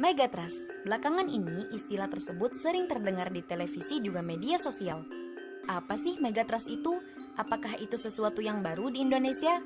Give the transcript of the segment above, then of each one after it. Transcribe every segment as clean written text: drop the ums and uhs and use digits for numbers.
Megatrust. Belakangan ini istilah tersebut sering terdengar di televisi juga media sosial. Apa sih Megatrust itu? Apakah itu sesuatu yang baru di Indonesia?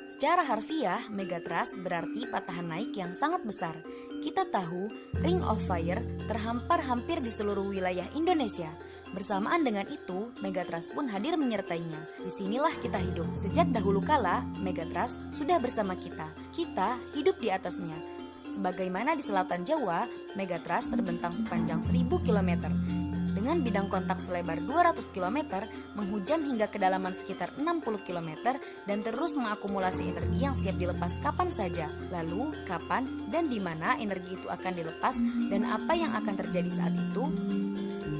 Secara harfiah, Megatrust berarti patahan naik yang sangat besar. Kita tahu, Ring of Fire terhampar hampir di seluruh wilayah Indonesia. Bersamaan dengan itu, Megatrust pun hadir menyertainya. Disinilah kita hidup. Sejak dahulu kala, Megatrust sudah bersama kita. Kita hidup di atasnya. Sebagaimana di selatan Jawa, Megatrust terbentang sepanjang 1000 km. Dengan bidang kontak selebar 200 km, menghujam hingga kedalaman sekitar 60 km, dan terus mengakumulasi energi yang siap dilepas kapan saja. Lalu, kapan dan di mana energi itu akan dilepas dan apa yang akan terjadi saat itu?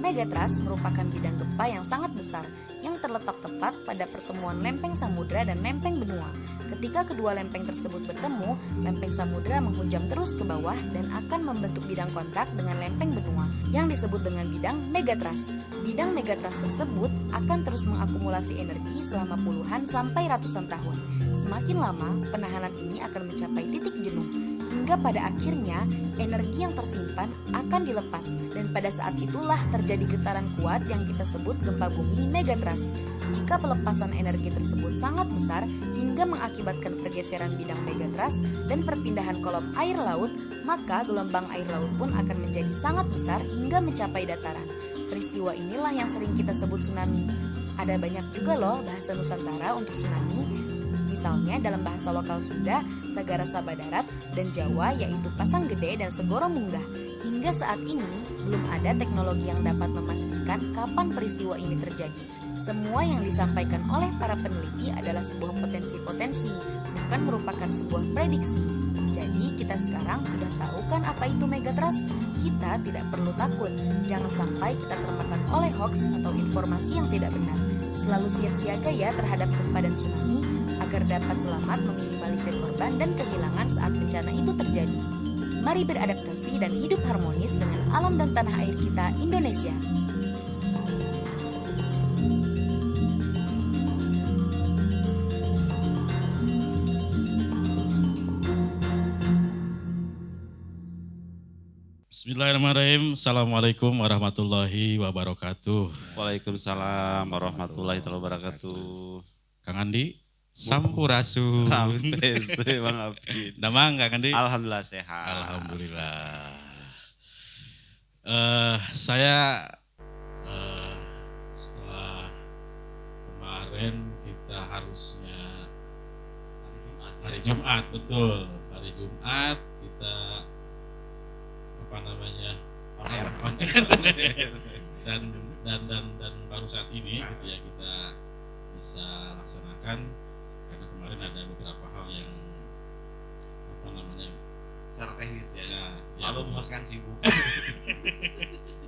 Megatrust merupakan bidang gempa yang sangat besar yang terletak tepat pada pertemuan lempeng samudra dan lempeng benua. Ketika kedua lempeng tersebut bertemu, lempeng samudra menghujam terus ke bawah dan akan membentuk bidang kontak dengan lempeng benua yang disebut dengan bidang megatrust. Bidang megatrust tersebut akan terus mengakumulasi energi selama puluhan sampai ratusan tahun. Semakin lama, penahanan ini akan mencapai titik jenuh. Hingga pada akhirnya energi yang tersimpan akan dilepas dan pada saat itulah terjadi getaran kuat yang kita sebut gempa bumi megatrust. Jika pelepasan energi tersebut sangat besar hingga mengakibatkan pergeseran bidang megatrust dan perpindahan kolom air laut, maka gelombang air laut pun akan menjadi sangat besar hingga mencapai dataran. Peristiwa inilah yang sering kita sebut tsunami. Ada banyak juga loh bahasa Nusantara untuk tsunami. Misalnya dalam bahasa lokal Sunda, Sagara Saba Darat, dan Jawa yaitu Pasang Gede dan Segoro Munggah. Hingga saat ini, belum ada teknologi yang dapat memastikan kapan peristiwa ini terjadi. Semua yang disampaikan oleh para peneliti adalah sebuah potensi-potensi, bukan merupakan sebuah prediksi. Jadi kita sekarang sudah tahu kan apa itu megatrust? Kita tidak perlu takut, jangan sampai kita termakan oleh hoax atau informasi yang tidak benar. Selalu siap siaga ya terhadap gempa dan tsunami, agar dapat selamat meminimalisir korban dan kehilangan saat bencana itu terjadi. Mari beradaptasi dan hidup harmonis dengan alam dan tanah air kita, Indonesia. Bismillahirrahmanirrahim. Assalamualaikum warahmatullahi wabarakatuh. Waalaikumsalam warahmatullahi wabarakatuh. Kang Andi, sampurasun. Rampes, Bang Abid. Damang Kang Andi? Alhamdulillah sehat. Alhamdulillah. Saya setelah kemarin kita harusnya hari Jumat, betul. Hari Jumat kita dan baru saat ini gitu ya kita bisa laksanakan karena kemarin ada beberapa hal yang secara teknis ya. Lalu bos kan sibuk.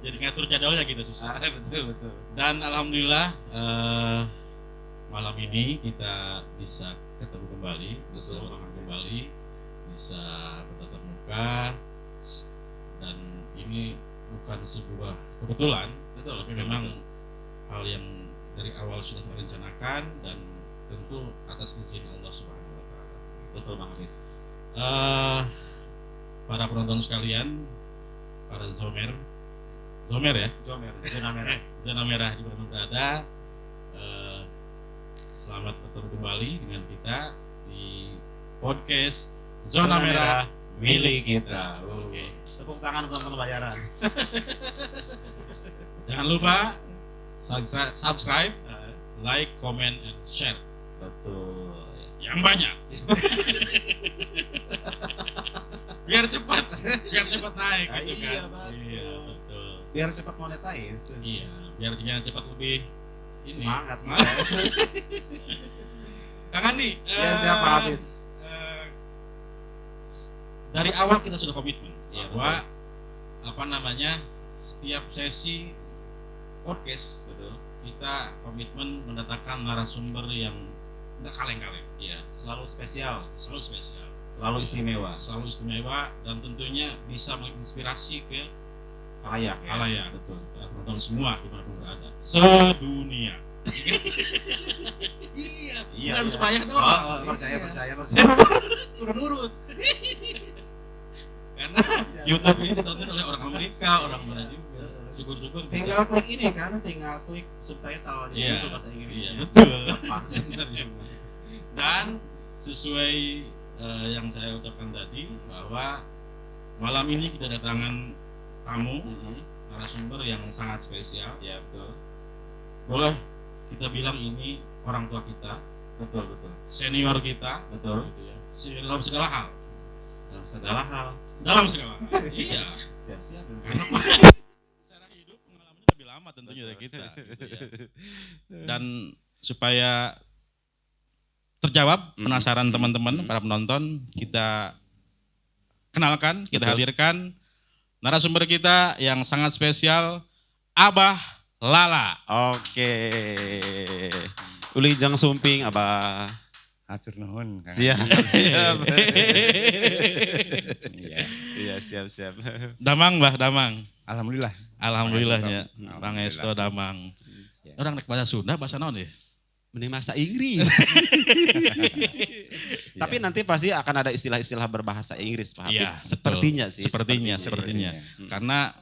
Jadi ngatur jadwalnya kita susah. Betul. Dan alhamdulillah malam ini kita bisa ketemu kembali, bisa bertatap muka. Dan ini bukan sebuah kebetulan, tapi memang hal yang dari awal sudah merencanakan dan tentu atas izin Allah Subhanahu wa taala. Betul Bang Abid. Para penonton sekalian, para Zomer ya? Zona merah di mana berada. Selamat bertemu kembali dengan kita di podcast Zona Merah milik kita. Oke. Tepuk tangan penonton bayaran. Jangan lupa subscribe, like, comment, and share. Betul. Yang banyak. biar cepat naik gitu kan. Iya, betul. Iya, betul. Biar cepat monetize. Iya, biar dia cepat lebih ini. Semangat. Kang Andi. Ya siapa Abid? Dari awal kita sudah komitmen Ya, bahwa setiap sesi podcast kita komitmen mendatangkan narasumber yang nggak kaleng-kaleng. Iya, selalu spesial, selalu istimewa dan tentunya bisa menginspirasi ke halayak. Betul. Penonton semua dimanapun berada sedunia. Iya. Bukan supaya doang. Percaya. Urut. karena YouTube ini ditonton oleh orang Amerika, orang mana juga. Syukur-syukur Tinggal klik ini kan, tinggal klik subtitle jadi Iya, muncul bahasa Inggris. iya, betul. Gampang sebenarnya. Dan sesuai yang saya ucapkan tadi bahwa malam ini kita datangan tamu narasumber yang sangat spesial. Ya betul. Boleh kita bilang ini orang tua kita, Betul. senior kita, Betul. gitu ya. Dalam segala hal. Dalam segala hal. Dalam segala hal. Iya. Siap-siap. Karena secara hidup pengalamannya lebih lama tentunya dari kita. Gitu ya. Dan supaya terjawab penasaran teman-teman, para penonton, kita kenalkan, kita Betul. hadirkan narasumber kita yang sangat spesial, Abah Lala. Oke. Uli jang sumping apa? Atur nuhun. Kang. Siap. Iya. Iya, siap. Damang, Bah, Damang. Alhamdulillah. Alhamdulillahnya, Alhamdulillah. Bang Esto Damang. Ya. Orang nek bahasa Sunda, bahasa naon ya? Mending bahasa Inggris. Tapi nanti pasti akan ada istilah-istilah berbahasa Inggris, Pak Habib. Iya, Sepertinya betul. sih. Sepertinya. Karena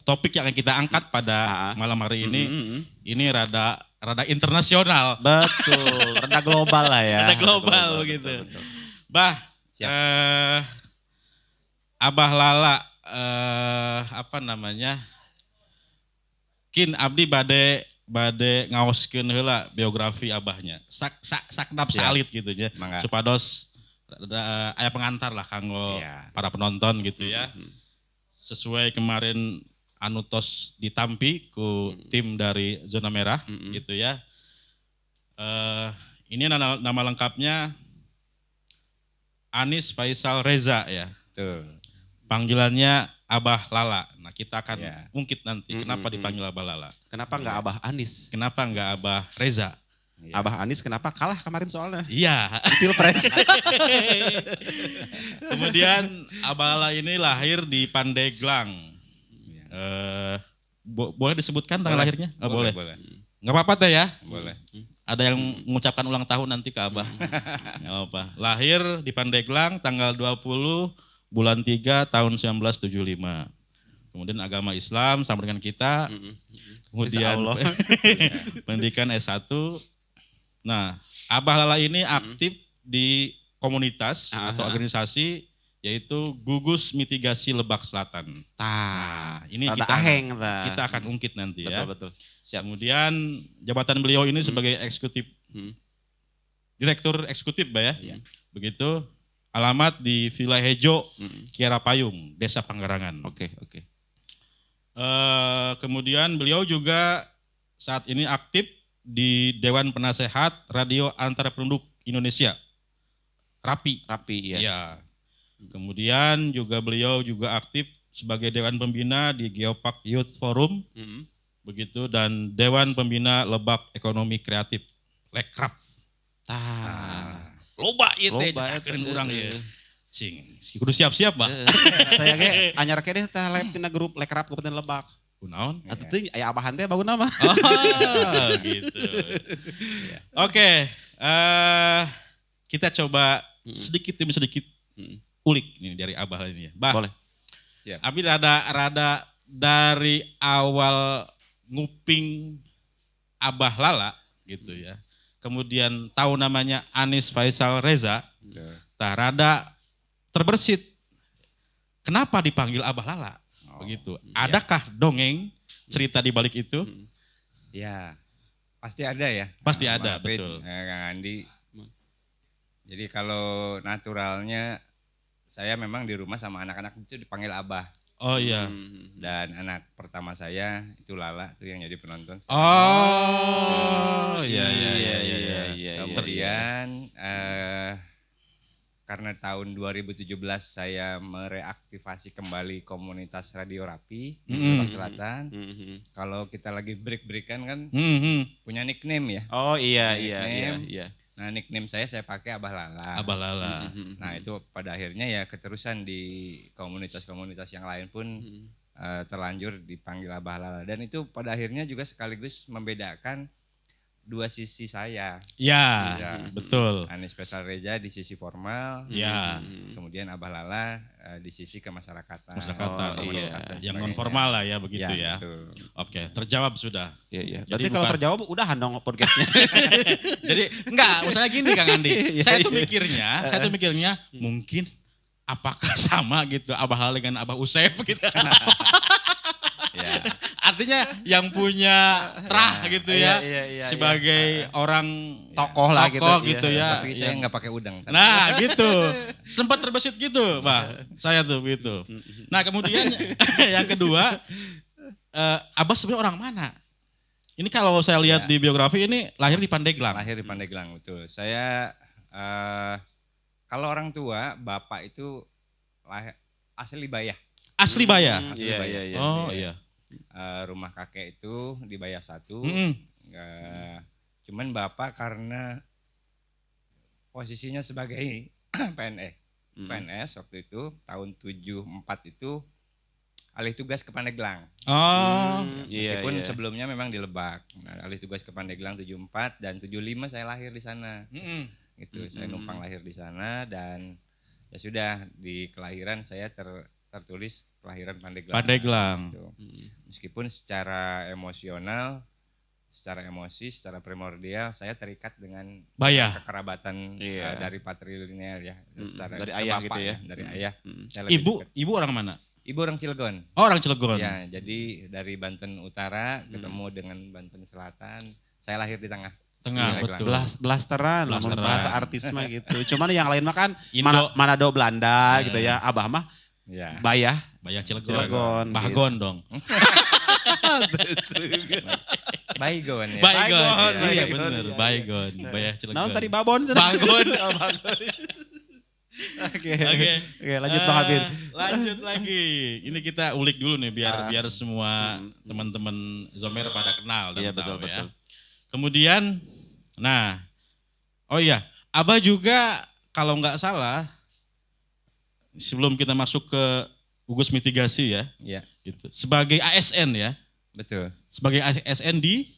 topik yang kita angkat pada malam hari ini rada internasional. Betul, rada global lah ya. Rada global begitu. Betul. Bah, Siap. Abah Lala, apa namanya? Kin abdi bade ngaoskeun heula biografi abahnya. Saknap Siap. salit gitu ya. Mangga. Supados aya pengantar lah kanggo Iya. para penonton gitu ya. Sesuai kemarin anutos ditampi ku tim dari zona merah gitu ya. Ini nama lengkapnya Anis Faisal Reza ya. Tuh. Panggilannya Abah Lala. Nah kita akan Ya. ungkit nanti kenapa dipanggil Abah Lala. Kenapa nggak Abah Anis? Kenapa nggak Abah Reza? Iya. Abah Anis kenapa kalah kemarin soalnya? Iya. Di Pilpres. Kemudian Abah Lala ini lahir di Pandeglang. Boleh disebutkan tanggal Boleh. lahirnya? Oh, boleh. Boleh. Nggak apa-apa teh ya. Boleh. Ada yang mengucapkan ulang tahun nanti ke Abah. Nggak apa. Lahir di Pandeglang tanggal 20 bulan 3 tahun 1975. Kemudian agama Islam sama dengan kita. Kemudian Insya Allah. pendidikan S1. Nah, Abah Lala ini aktif di komunitas atau organisasi yaitu Gugus Mitigasi Lebak Selatan. Tah, Ini rada kita aheng tah. kita akan ungkit nanti ya. Betul. Kemudian jabatan beliau ini sebagai eksekutif direktur eksekutif, Mbak ya. Iya. Begitu. Alamat di Villa Hejo, Kiara Payung, Desa Panggarangan. Oke. Kemudian beliau juga saat ini aktif di Dewan Penasehat Radio Antara Penduduk Indonesia, RAPI. Rapi ya. Ya. Kemudian juga beliau juga aktif sebagai Dewan Pembina di Geopark Youth Forum, begitu, dan Dewan Pembina Lebak Ekonomi Kreatif, Lekrap. Tah. Loba ieu teh Loba cakakeun eta, urang ieu. Cing, kudu siap-siap, Bah. Saya ge anyar ke deh teh live tina grup Lekrap Kabupaten Lebak. Kunaon? Atuh teh aya abahan teh bagus nama. Oh, gitu. Oke, kita coba sedikit demi sedikit ulik nih dari Abah ini ya. Bah, Boleh. Ya. Abi rada dari awal nguping Abah Lala gitu ya. Kemudian tahu namanya Anis Faisal Reza, tak rada terbersit. Kenapa dipanggil Abah Lala? Begitu. Adakah dongeng cerita di balik itu? Ya, pasti ada ya. Pasti Kang ada, Apit, betul. Kang Andi. Jadi kalau naturalnya saya memang di rumah sama anak-anak itu dipanggil Abah. Oh iya. Dan anak pertama saya itu Lala tuh yang jadi penonton. Oh iya. Kemudian karena tahun 2017 saya mereaktivasi kembali komunitas Radio Rapi di Lebak Selatan. Kalau kita lagi break-breakan kan punya nickname ya. Oh iya. Nah nickname saya pakai Abah Lala. Abah Lala. Nah itu pada akhirnya ya keterusan di komunitas-komunitas yang lain pun terlanjur dipanggil Abah Lala. Dan itu pada akhirnya juga sekaligus membedakan dua sisi saya. Ya, Iya. betul. Anies Faisal Reza di sisi formal, Ya, kemudian Abah Lala di sisi kemasyarakatan. Masyarakat, komunitas dan yang sebagainya. non formal lah ya begitu ya. Betul. Oke, terjawab sudah. Iya, iya. Jadi Berarti kalau bukan- terjawab udahan dong podcastnya. Jadi enggak, maksudnya gini Kang Andi. Iya, saya tuh iya. mikirnya mungkin apakah sama gitu Abah Lala dengan Abah Usep gitu. Ya. Artinya yang punya terah gitu ya. Iya, sebagai orang tokoh lah gitu, ya. Tapi saya nggak pakai udang. Nah gitu, sempat terbesit gitu, Pak. Saya tuh gitu. Nah kemudian yang kedua, Abah sebenarnya orang mana? Ini kalau saya lihat Ya. di biografi ini lahir di Pandeglang. Lahir di Pandeglang, betul. Saya kalau orang tua, bapak itu asli Bayah. Asli Bayah. Asli Iya, Bayah. iya. Oh iya. Rumah kakek itu di Bayah 1. Mm-mm. Cuman bapak karena posisinya sebagai PNS waktu itu tahun 74 itu alih tugas ke Pandeglang. Oh, Meskipun sebelumnya memang di Lebak. Nah, alih tugas ke Pandeglang 74 dan 75 saya lahir di sana. mm-mm. Gitu. Saya numpang lahir di sana dan ya sudah di kelahiran saya tertulis kelahiran Pandeglang. Pandeglang. Gitu. Meskipun secara emosional, secara emosi, secara primordial saya terikat dengan Bayah. kekerabatan Iya. dari patrilineal ya. Secara Dari ayah bapak gitu ya. Dari ayah. Saya lebih dekat. Ibu orang mana? Ibu orang Cilegon. Oh, orang Cilegon. Ya, jadi dari Banten Utara ketemu dengan Banten Selatan. Saya lahir di tengah. Tengah, Iya, betul. Blasteran, namun Blasteran. bahasa artis mah gitu. Cuman yang lain mah kan Indo. Manado Belanda gitu ya. Abah mah Ya. Bayah Bayah Cilegon. Cilegon. Bahgon dong. Baygon ya. Baygon. Baygon, Iya Baygon. bener, Baygon. Bayah Cilegon. Naon tadi Babon? Babon. Oh, Babon. Oke. Oke. Oke, lanjut Bang Habib. Lanjut lagi. Ini kita ulik dulu nih biar semua teman-teman Zomer pada kenal dan Iya, tahu betul, ya. betul. Kemudian, nah, oh iya, Abah juga kalau nggak salah sebelum kita masuk ke gugus mitigasi ya, Iya, gitu. Sebagai ASN ya, betul. sebagai ASN di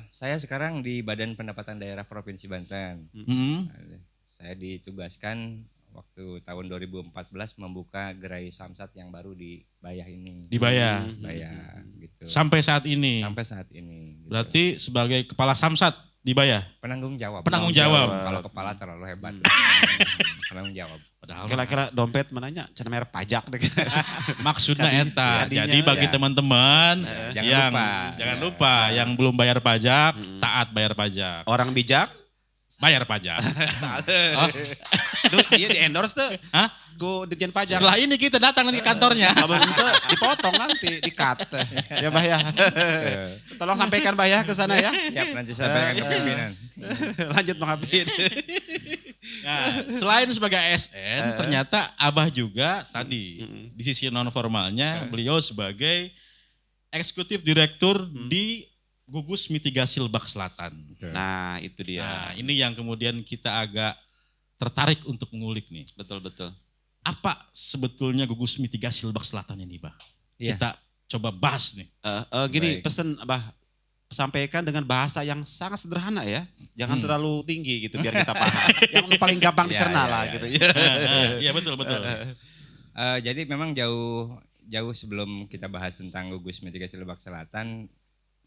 Saya sekarang di Badan Pendapatan Daerah Provinsi Banten. Hmm, Saya ditugaskan waktu tahun 2014 membuka gerai Samsat yang baru di Bayah ini. di Bayah. Bayah gitu. Sampai saat ini. Sampai saat ini. Gitu. Berarti sebagai kepala Samsat di Bayah. penanggung jawab. Penanggung jawab. Kalau kepala terlalu hebat. Penanggung jawab. Padahal Kira-kira dompet mananya cenah merek pajak deh. maksudnya eta. Kadinya, Jadi bagi ya. teman-teman Jangan yang lupa. jangan lupa yang belum bayar pajak, taat bayar pajak. Orang bijak, Bayar pajak. Oh, duh, dia di endorse tuh. Hah? Ku Dirjen Pajak. setelah ini kita datang nanti ke kantornya. Lamun itu dipotong nanti, di-cut. Ya Bah ya. Tolong sampaikan Bah ya ke sana ya. Siap nanti saya sampaikan ke pimpinan. Lanjut Bang Habib. Nah, selain sebagai ASN, ternyata Abah juga tadi di sisi non formalnya beliau sebagai eksekutif direktur di Gugus Mitigasi Lebak Selatan. Nah, itu dia. Nah, ini yang kemudian kita agak tertarik untuk mengulik nih. Betul. Apa sebetulnya Gugus Mitigasi Lebak Selatan ini, Bah? Iya. Kita coba bahas nih. Gini, Baik. pesen Bah, sampaikan dengan bahasa yang sangat sederhana ya. Jangan terlalu tinggi gitu biar kita paham. Yang paling gampang Iya, dicerna iya, lah iya. gitu. Iya betul. Jadi memang jauh sebelum kita bahas tentang gugus mitigasi Lebak Selatan,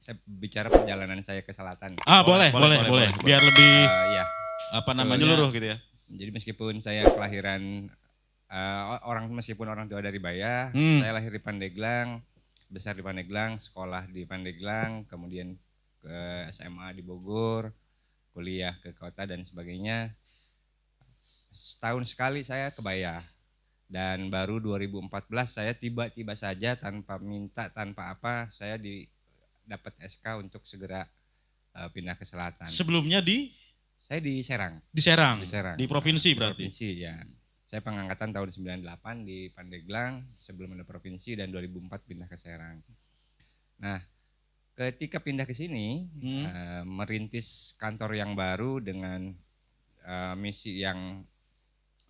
saya bicara perjalanan saya ke selatan. Boleh. Biar lebih Ya, apa namanya? Menyeluruh gitu ya. jadi meskipun saya kelahiran meskipun orang tua dari Bayah, saya lahir di Pandeglang, besar di Pandeglang, sekolah di Pandeglang, kemudian ke SMA di Bogor, kuliah ke kota dan sebagainya. Setahun sekali saya ke Bayah. Dan baru 2014 saya tiba-tiba saja tanpa minta, tanpa apa, saya dapat SK untuk segera pindah ke selatan. Sebelumnya Saya di Serang. di Serang, Di Serang. di provinsi berarti. Provinsi ya. Saya pengangkatan tahun 98 di Pandeglang sebelum ada provinsi dan 2004 pindah ke Serang. Nah, ketika pindah ke sini merintis kantor yang baru dengan misi yang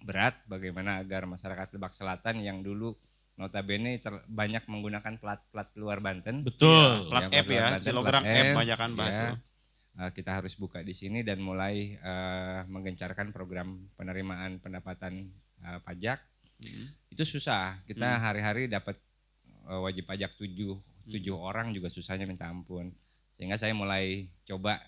berat bagaimana agar masyarakat Lebak Selatan yang dulu notabene banyak menggunakan plat luar Banten. Betul. Plat Ya, F ya, Banten, silogram plat F F, banyak kan Bah ya. tuh. Kita harus buka di sini dan mulai menggencarkan program penerimaan pendapatan pajak. Itu susah. Kita hari-hari dapat wajib pajak 7 orang juga susahnya minta ampun. Sehingga saya mulai coba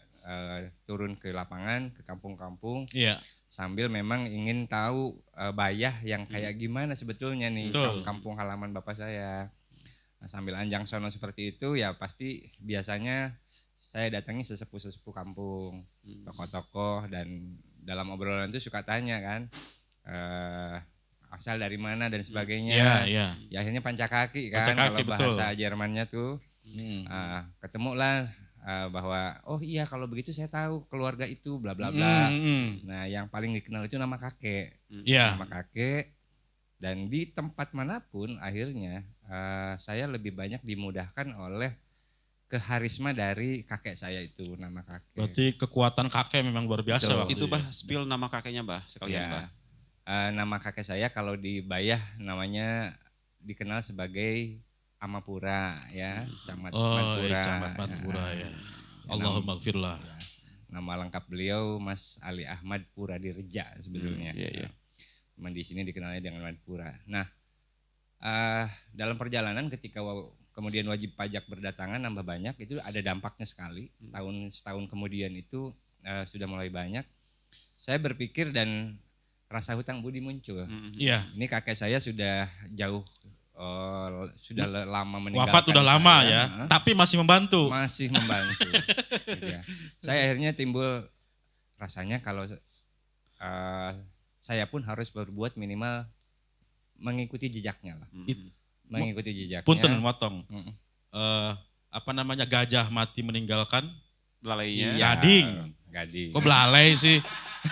turun ke lapangan, ke kampung-kampung. Iya. Sambil memang ingin tahu bayah yang kayak gimana sebetulnya nih kampung halaman bapak saya. Nah, sambil anjang sono seperti itu ya pasti biasanya saya datangi sesepuh-sesepuh kampung, tokoh-tokoh, dan dalam obrolan itu suka tanya kan asal dari mana dan sebagainya. Iya. Ya akhirnya pancakaki kan, Pancakaki, kalau bahasa betul. Jermannya tuh. Ketemulah bahwa oh iya kalau begitu saya tahu keluarga itu bla bla bla. Nah yang paling dikenal itu nama kakek. Iya. Nama kakek. Dan di tempat manapun akhirnya saya lebih banyak dimudahkan oleh keharisma dari kakek saya itu, nama kakek. Berarti kekuatan kakek memang luar biasa Betul. waktu Itu Bah, spill nama kakeknya Bah sekalian Ya. Bah. Nama kakek saya kalau di Bayah namanya dikenal sebagai Amapura ya, Camat Manpura. Camat Manpura ya. Allahumma gfirlah. Nama lengkap beliau Mas Ali Ahmad Pura Dirja sebetulnya. Iya. Di sini dikenalnya dengan Manpura. Nah, dalam perjalanan ketika kemudian wajib pajak berdatangan nambah banyak, itu ada dampaknya sekali. Setahun kemudian itu sudah mulai banyak. Saya berpikir dan rasa hutang budi muncul. Iya. Ini kakek saya sudah jauh, sudah lama meninggalkan. Wafat udah lama saya, ya, tapi masih membantu. Masih membantu. Ya. Saya akhirnya timbul rasanya kalau saya pun harus berbuat minimal mengikuti jejaknya lah. Mengikuti jejaknya. Punten motong. Gajah mati meninggalkan Belalainya. Gading. Kok belalai sih?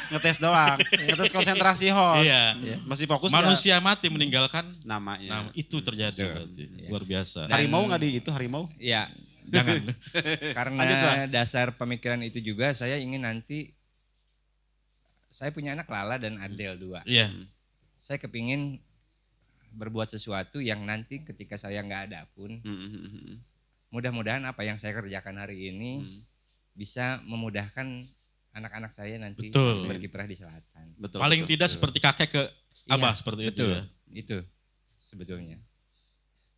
Ngetes doang, ngetes konsentrasi host. Iya. Masih fokus Manusia mati meninggalkan namanya. Nah, itu terjadi berarti. Luar biasa. Harimau nggak di itu harimau? Iya. Jangan. Karena dasar pemikiran itu juga saya ingin nanti, saya punya anak Lala dan Adel 2. Iya. Saya kepingin berbuat sesuatu yang nanti ketika saya nggak ada pun, mudah-mudahan apa yang saya kerjakan hari ini bisa memudahkan anak-anak saya nanti berkiprah di selatan. Paling tidak seperti kakek ke abah seperti itu ya. Itu sebetulnya.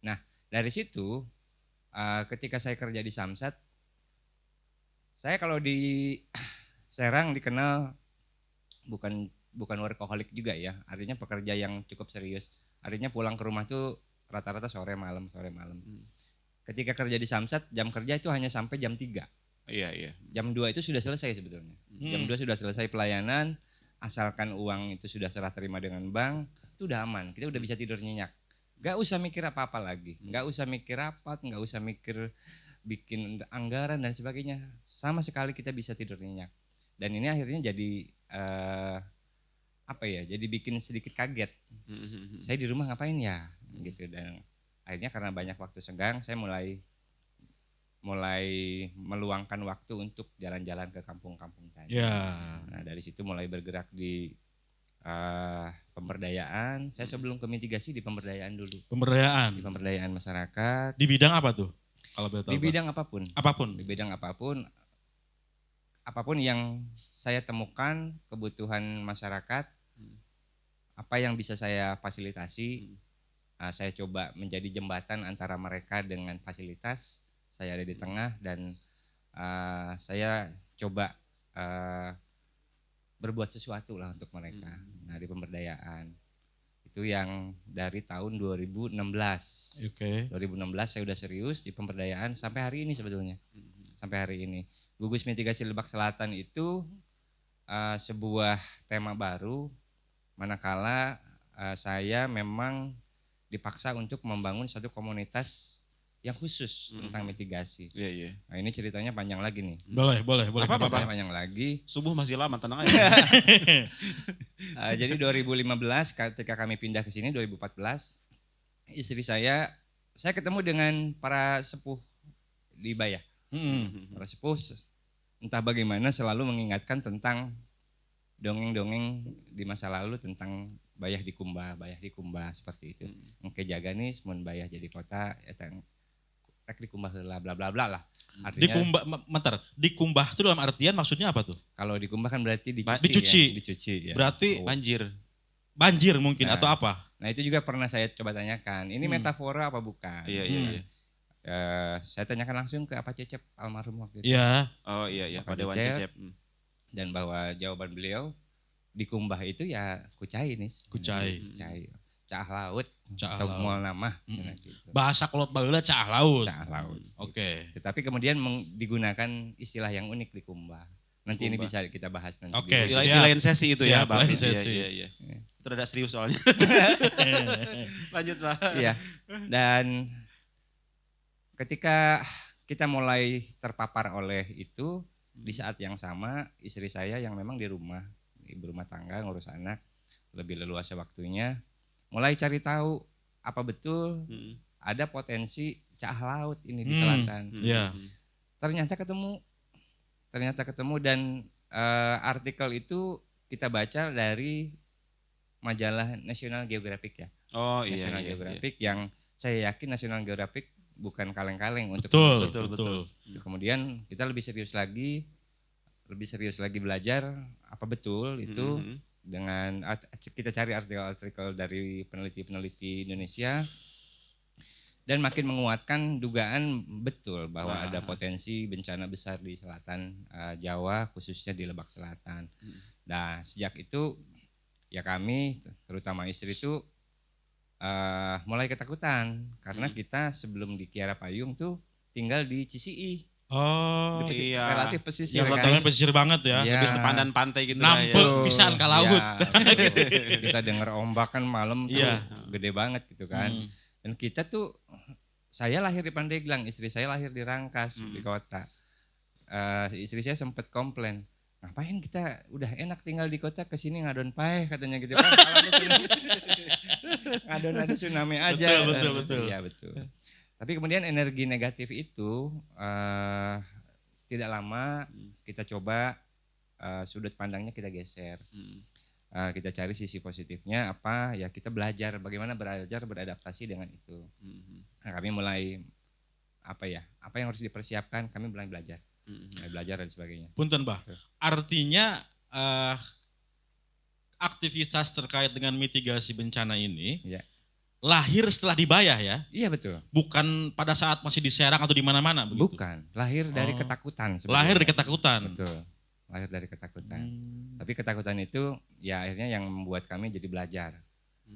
Nah dari situ ketika saya kerja di Samsat, saya kalau di Serang dikenal bukan workaholic juga ya, artinya pekerja yang cukup serius. Artinya pulang ke rumah tuh rata-rata sore malam. Ketika kerja di Samsat, jam kerja itu hanya sampai jam 3. Iya. Jam 2 itu sudah selesai sebetulnya. Jam 2 sudah selesai pelayanan, asalkan uang itu sudah serah terima dengan bank, itu udah aman. Kita udah bisa tidur nyenyak. Gak usah mikir apa-apa lagi. Gak usah mikir rapat, gak usah mikir bikin anggaran dan sebagainya. Sama sekali kita bisa tidur nyenyak. Dan ini akhirnya jadi jadi bikin sedikit kaget. Saya di rumah ngapain ya? Gitu. Dan akhirnya karena banyak waktu senggang, saya mulai meluangkan waktu untuk jalan-jalan ke kampung-kampung tadi. Ya. Nah dari situ mulai bergerak di pemberdayaan. Saya sebelum ke mitigasi di pemberdayaan dulu. Pemberdayaan. Di pemberdayaan masyarakat. Di bidang apa tuh? Kalau boleh tahu. Di bidang apapun. Di bidang apapun. Apapun yang saya temukan kebutuhan masyarakat, apa yang bisa saya fasilitasi, saya coba menjadi jembatan antara mereka dengan fasilitas. Saya ada di tengah dan saya coba berbuat sesuatu lah untuk mereka. Nah di pemberdayaan itu yang dari tahun 2016. Oke. 2016 saya udah serius di pemberdayaan sampai hari ini sebetulnya. Sampai hari ini. Gugus Mitigasi Lebak Selatan itu sebuah tema baru, manakala saya memang dipaksa untuk membangun satu komunitas yang khusus tentang mitigasi. Iya. Nah ini ceritanya panjang lagi nih. Boleh. Apa? Panjang lagi. Subuh masih lama, tenang aja. Jadi 2015 ketika kami pindah ke sini 2014, istri saya ketemu dengan para sepuh di Bayah. Para sepuh entah bagaimana selalu mengingatkan tentang dongeng-dongeng di masa lalu tentang Bayah di Kumbah seperti itu. kejaga nih mun bayah jadi kota eta rek dikumbah heula bla bla bla lah. Artinya Dikumbah itu dalam artian maksudnya apa tuh? kalau dikumbah kan berarti dicuci. Dicuci. Ya, dicuci ya. Berarti Banjir. mungkin Nah. atau apa? Nah itu juga pernah saya coba tanyakan. Ini metafora apa bukan? Iya. Saya tanyakan langsung ke Pak Cecep almarhum waktu itu. Iya. Oh iya, Pak Pak Dewan Cecep. Cecep. Dan bahwa jawaban beliau dikumbah itu ya kucai nih. Kucai. Kucai. Caah laut. Caah Atau laut. mual nama. Mm-mm. Gitu. Bahasa kolot baheula caah laut. Caah laut. Oke. Tetapi kemudian digunakan istilah yang unik dikumbah. Nanti ini bisa kita bahas nanti. Oke, di- siap. Di lain sesi itu ya, Siap, Bang. lain sesi. Iya. Itu rada serius soalnya. Lanjut, Pak. Iya. Dan ketika kita mulai terpapar oleh itu, di saat yang sama istri saya yang memang di rumah, ibu rumah tangga ngurus anak, lebih leluasa waktunya, mulai cari tahu apa betul ada potensi caah laut ini di selatan. Iya. Ternyata ketemu dan artikel itu kita baca dari majalah National Geographic ya. Oh iya. National Geographic yang saya yakin National Geographic bukan kaleng-kaleng untuk Betul, mengusut. betul. Kemudian kita lebih serius lagi belajar apa betul itu dengan kita cari artikel-artikel dari peneliti-peneliti Indonesia dan makin menguatkan dugaan betul bahwa ada potensi bencana besar di selatan Jawa, khususnya di Lebak Selatan. Nah, sejak itu ya kami, terutama istri itu mulai ketakutan karena kita sebelum di Kiara Payung tuh tinggal di Cisii. Oh, iya. Relatif pesisir yang kan. kotanya pesisir banget ya. Iya. Lebih sepandan pantai gitu Nampe lah ya. pisan ka laut. Ya, kita dengar ombak kan malam tuh Iya. gede banget gitu kan. Dan kita tuh, saya lahir di Pandeglang, istri saya lahir di Rangkas di kota. Istri saya sempat komplain, ngapain kita udah enak tinggal di kota kesini ngadon paeh katanya gitu kan. Kalau ngadon ada tsunami aja. Betul. Iya betul. Tapi kemudian energi negatif itu tidak lama kita coba sudut pandangnya kita geser. Kita cari sisi positifnya apa ya, kita belajar bagaimana beradaptasi dengan itu. Nah, kami mulai apa yang harus dipersiapkan, kami mulai belajar dan sebagainya. Punten, Bah. Artinya aktivitas terkait dengan mitigasi bencana ini Iya. lahir setelah dibayah ya, Iya betul. bukan pada saat masih di Serang atau di mana-mana begitu. Bukan, lahir dari Oh. ketakutan. Lahir dari sebenarnya. ketakutan. Betul, lahir dari ketakutan. Tapi ketakutan itu ya akhirnya yang membuat kami jadi belajar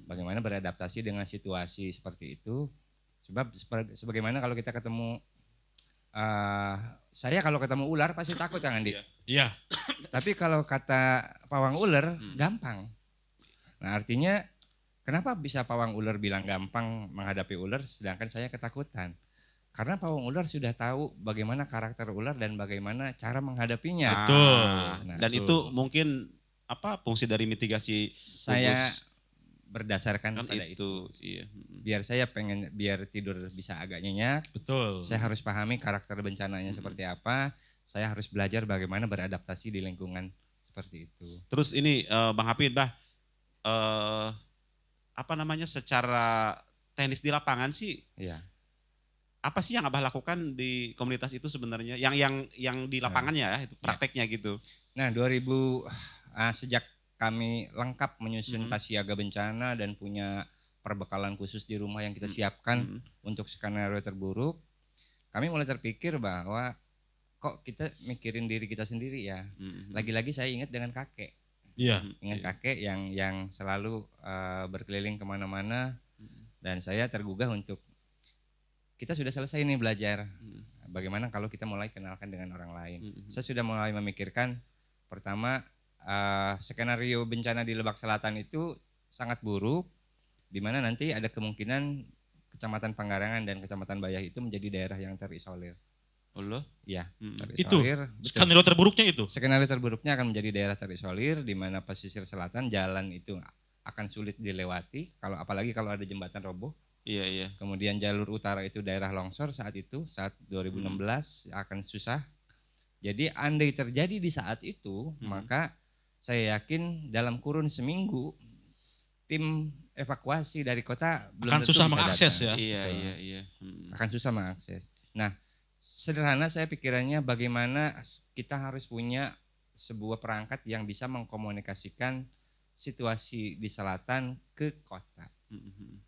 bagaimana beradaptasi dengan situasi seperti itu. Sebab sebagaimana kalau kita ketemu, saya kalau ketemu ular pasti takut Kang Andi. Iya. Tapi kalau kata pawang ular gampang. Nah artinya kenapa bisa pawang ular bilang gampang menghadapi ular sedangkan saya ketakutan? Karena pawang ular sudah tahu bagaimana karakter ular dan bagaimana cara menghadapinya. Betul. Nah, Dan betul. itu mungkin apa fungsi dari mitigasi Saya gugus berdasarkan kan pada itu. Iya. biar tidur bisa agak nyenyak, Betul. saya harus pahami karakter bencananya seperti apa, saya harus belajar bagaimana beradaptasi di lingkungan seperti itu. Terus ini Bang Hafid, apa namanya secara teknis di lapangan sih Iya. apa sih yang Abah lakukan di komunitas itu sebenarnya? Yang di lapangannya ya, itu prakteknya gitu. Nah, sejak kami lengkap menyusun tas siaga bencana dan punya perbekalan khusus di rumah yang kita siapkan untuk skenario terburuk, kami mulai terpikir bahwa kok kita mikirin diri kita sendiri ya. Lagi-lagi saya ingat dengan kakek. Iya. Ingat kakek yang selalu berkeliling kemana-mana dan saya tergugah untuk kita sudah selesai nih belajar. Bagaimana kalau kita mulai kenalkan dengan orang lain. Saya sudah mulai memikirkan pertama skenario bencana di Lebak Selatan itu sangat buruk, di mana nanti ada kemungkinan Kecamatan Panggarangan dan Kecamatan Bayah itu menjadi daerah yang terisolir. Allah. Iya, Itu terisolir. Betul. skenario terburuknya itu. Skenario terburuknya akan menjadi daerah terisolir di mana pesisir selatan jalan itu akan sulit dilewati, apalagi kalau ada jembatan roboh. Iya. Kemudian jalur utara itu daerah longsor saat 2016 akan susah. Jadi andai terjadi di saat itu, maka saya yakin dalam kurun seminggu tim evakuasi dari kota belum Akan tentu susah bisa mengakses datang. ya. Iya, Betul. iya, iya. Akan susah mengakses. Nah, sederhana saya pikirannya bagaimana kita harus punya sebuah perangkat yang bisa mengkomunikasikan situasi di selatan ke kota.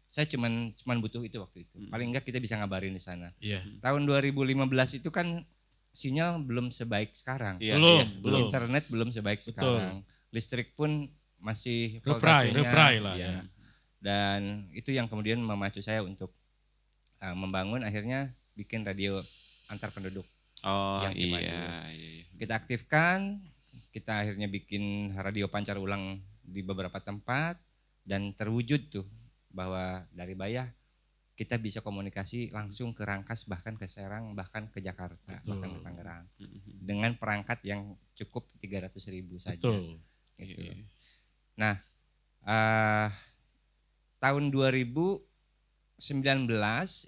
Saya cuman butuh itu waktu itu. Paling enggak kita bisa ngabarin di sana. Iya. Tahun 2015 itu kan sinyal belum sebaik sekarang. Iya, Belum, iya. belum. Internet belum sebaik Betul. sekarang. Listrik pun masih Reprai voltasenya, lah ya. ya. Dan itu yang kemudian memacu saya untuk membangun, akhirnya bikin radio antar penduduk. Oh Yang iya, Cimande. iya. Kita aktifkan, kita akhirnya bikin radio pancar ulang di beberapa tempat dan terwujud tuh bahwa dari Bayah kita bisa komunikasi langsung ke Rangkas, bahkan ke Serang, bahkan ke Jakarta, Betul. bahkan ke Tangerang dengan perangkat yang cukup 300.000 saja. Betul. Gitu. Iya. Nah, tahun 2019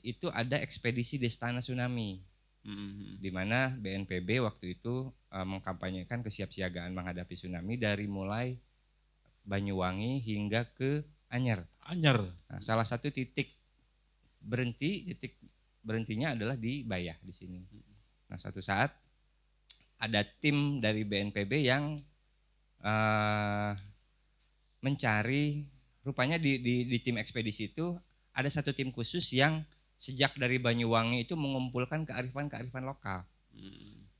itu ada ekspedisi Destana Tsunami, di mana BNPB waktu itu mengkampanyekan kesiapsiagaan menghadapi tsunami dari mulai Banyuwangi hingga ke Anyer. Nah, salah satu titik berhentinya adalah di Bayah di sini. Nah, satu saat ada tim dari BNPB yang mencari, rupanya di tim ekspedisi itu ada satu tim khusus yang sejak dari Banyuwangi itu mengumpulkan kearifan lokal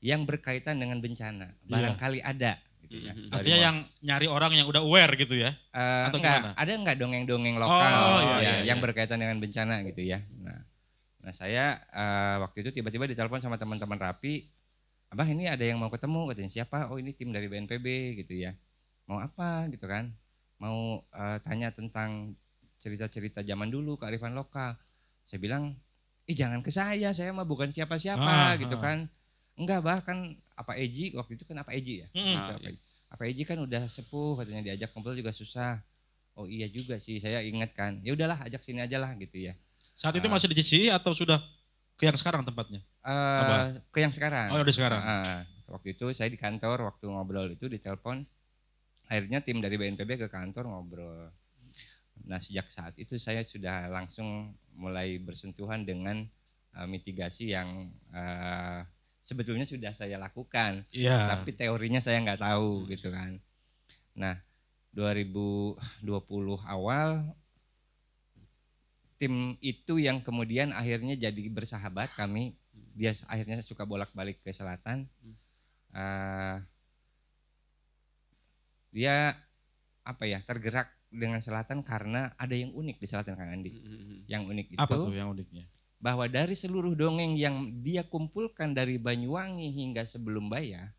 yang berkaitan dengan bencana. Barangkali ada. Gitu ya. Artinya yang nyari orang yang udah aware gitu ya? Atau gimana? Ada nggak dongeng-dongeng lokal yang berkaitan dengan bencana gitu ya. Nah saya waktu itu tiba-tiba ditelepon sama teman-teman Rapi, Abang ini ada yang mau ketemu, katanya siapa? Oh ini tim dari BNPB gitu ya. Mau apa gitu kan? Mau tanya tentang cerita-cerita zaman dulu, kearifan lokal. Saya bilang, jangan ke saya mah bukan siapa-siapa gitu kan. Enggak, bahkan apa Eji, waktu itu kan apa Eji ya? Apa Eji kan udah sepuh, katanya diajak ngobrol juga susah. Oh iya juga sih, saya ingat kan. Ya udahlah, ajak sini aja lah gitu ya. Saat itu masih di GCI atau sudah ke yang sekarang tempatnya? Ke yang sekarang. Oh, udah sekarang. Waktu itu saya di kantor, waktu ngobrol itu ditelepon. Akhirnya tim dari BNPB ke kantor ngobrol. Nah sejak saat itu saya sudah langsung mulai bersentuhan dengan mitigasi yang sebetulnya sudah saya lakukan, tapi teorinya saya nggak tahu gitu kan. Nah 2020 awal tim itu yang kemudian akhirnya jadi bersahabat kami, dia akhirnya suka bolak-balik ke selatan. Dia tergerak dengan selatan karena ada yang unik di selatan, Kang Andi. Yang unik itu apa tuh yang uniknya? Bahwa dari seluruh dongeng yang dia kumpulkan dari Banyuwangi hingga sebelum Bayah,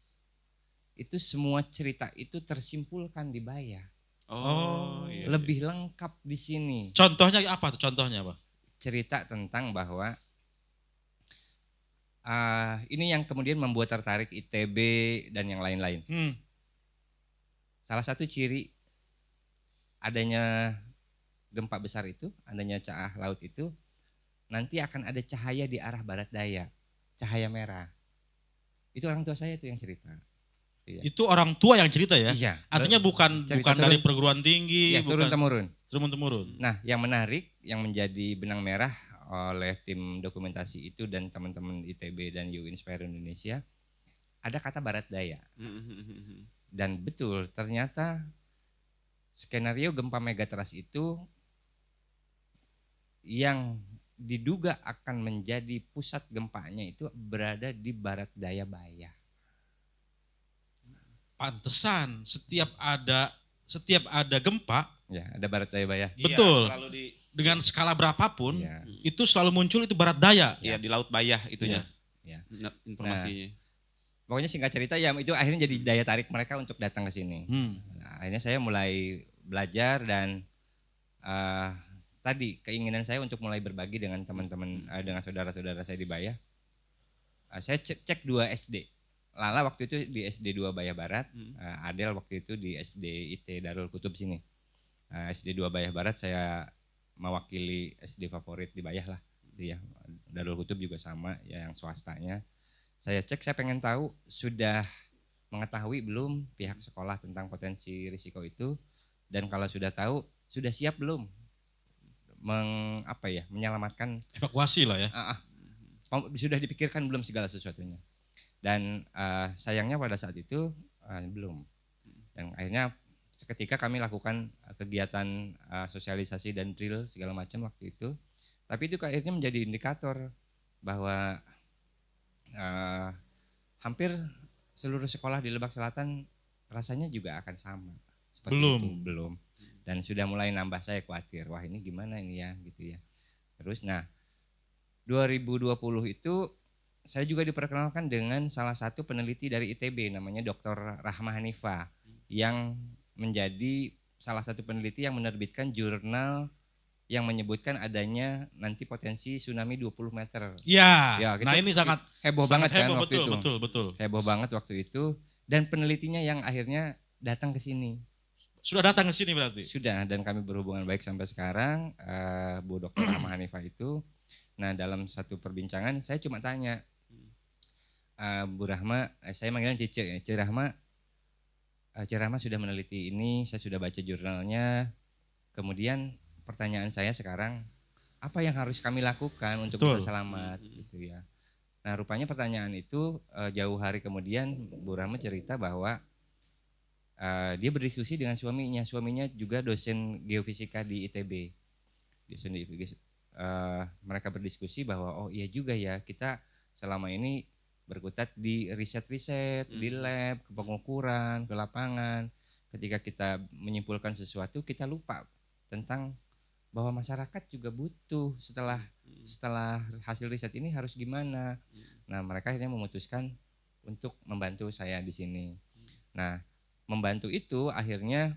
itu semua cerita itu tersimpulkan di Bayah. Iya. Lebih lengkap di sini. Contohnya apa tuh? Contohnya apa? Cerita tentang bahwa ini yang kemudian membuat tertarik ITB dan yang lain-lain. Salah satu ciri adanya gempa besar itu, adanya cahaya laut itu, nanti akan ada cahaya di arah barat daya, cahaya merah. Itu orang tua saya tuh yang cerita. Iya. Itu orang tua yang cerita ya? Iya. Artinya bukan dari perguruan tinggi, ya, turun-temurun. Nah, yang menarik, yang menjadi benang merah oleh tim dokumentasi itu dan teman-teman ITB dan You Inspire Indonesia, ada kata barat daya. Dan betul, ternyata skenario gempa megatrust itu yang diduga akan menjadi pusat gempanya itu berada di barat daya Bayah. Pantesan setiap ada gempa, ya ada barat daya Bayah. Betul. Selalu dengan skala berapapun, itu selalu muncul itu barat daya. Iya, di Laut Bayah itunya. Ya. Informasinya. Pokoknya singkat cerita ya itu akhirnya jadi daya tarik mereka untuk datang ke sini. Nah, akhirnya saya mulai belajar dan tadi keinginan saya untuk mulai berbagi dengan teman-teman, dengan saudara-saudara saya di Bayah. Saya cek 2 SD. Lala waktu itu di SD 2 Bayah Barat, Adel waktu itu di SD IT Darul Kutub sini. SD 2 Bayah Barat saya mewakili SD favorit di Bayah lah. Ya, Darul Kutub juga sama ya, yang swastanya. Saya cek, saya pengen tahu sudah mengetahui belum pihak sekolah tentang potensi risiko itu, dan kalau sudah tahu sudah siap belum menyelamatkan. Evakuasi lah ya. Sudah dipikirkan belum segala sesuatunya. Dan sayangnya pada saat itu belum. Dan akhirnya seketika kami lakukan kegiatan sosialisasi dan drill segala macam waktu itu. Tapi itu akhirnya menjadi indikator bahwa hampir seluruh sekolah di Lebak Selatan rasanya juga akan sama. Seperti Belum. itu, belum. Dan sudah mulai nambah, saya khawatir, wah ini gimana ini ya gitu ya. Terus 2020 itu saya juga diperkenalkan dengan salah satu peneliti dari ITB namanya Dr. Rahma Hanifah yang menjadi salah satu peneliti yang menerbitkan jurnal yang menyebutkan adanya nanti potensi tsunami 20 meter. Ya, Nah ini sangat heboh banget kan waktu itu. Betul. Heboh banget waktu itu dan penelitinya yang akhirnya datang ke sini. Sudah datang ke sini berarti? Sudah, dan kami berhubungan baik sampai sekarang, Bu Dr. Rahma Hanifah itu. Nah dalam satu perbincangan saya cuma tanya, Bu Rahma, saya manggilnya Cice ya, Cice Rahma, sudah meneliti ini, saya sudah baca jurnalnya, kemudian pertanyaan saya sekarang, apa yang harus kami lakukan untuk bisa selamat gitu ya. Nah rupanya pertanyaan itu jauh hari kemudian Bu Rahma cerita bahwa dia berdiskusi dengan suaminya juga dosen geofisika di ITB. Mereka berdiskusi bahwa oh iya juga ya, kita selama ini berkutat di riset-riset, di lab, ke pengukuran, ke lapangan. Ketika kita menyimpulkan sesuatu, kita lupa tentang bahwa masyarakat juga butuh setelah hasil riset ini harus gimana. Nah, mereka akhirnya memutuskan untuk membantu saya di sini. Nah, membantu itu akhirnya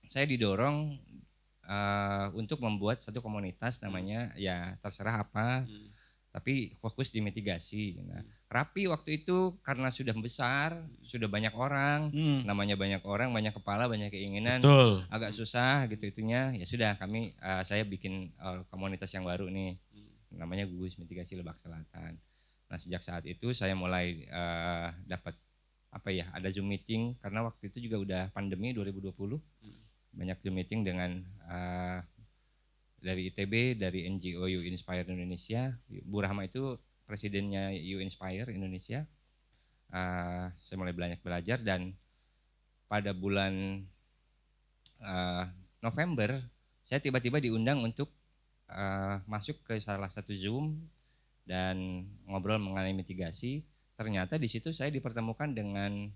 saya didorong untuk membuat satu komunitas namanya ya terserah apa, tapi fokus di mitigasi. Nah, Rapi waktu itu karena sudah besar, sudah banyak orang, namanya banyak orang, banyak kepala, banyak keinginan, agak susah gitu itunya. Ya sudah kami, saya bikin komunitas yang baru nih, namanya Gugus Mitigasi Lebak Selatan. Nah sejak saat itu saya mulai dapat ada Zoom meeting karena waktu itu juga udah pandemi 2020, banyak Zoom meeting dengan dari ITB, dari NGO You Inspire Indonesia. Bu Rahma itu presidennya You Inspire Indonesia. Saya mulai belajar dan pada bulan November saya tiba-tiba diundang untuk masuk ke salah satu Zoom dan ngobrol mengenai mitigasi. Ternyata di situ saya dipertemukan dengan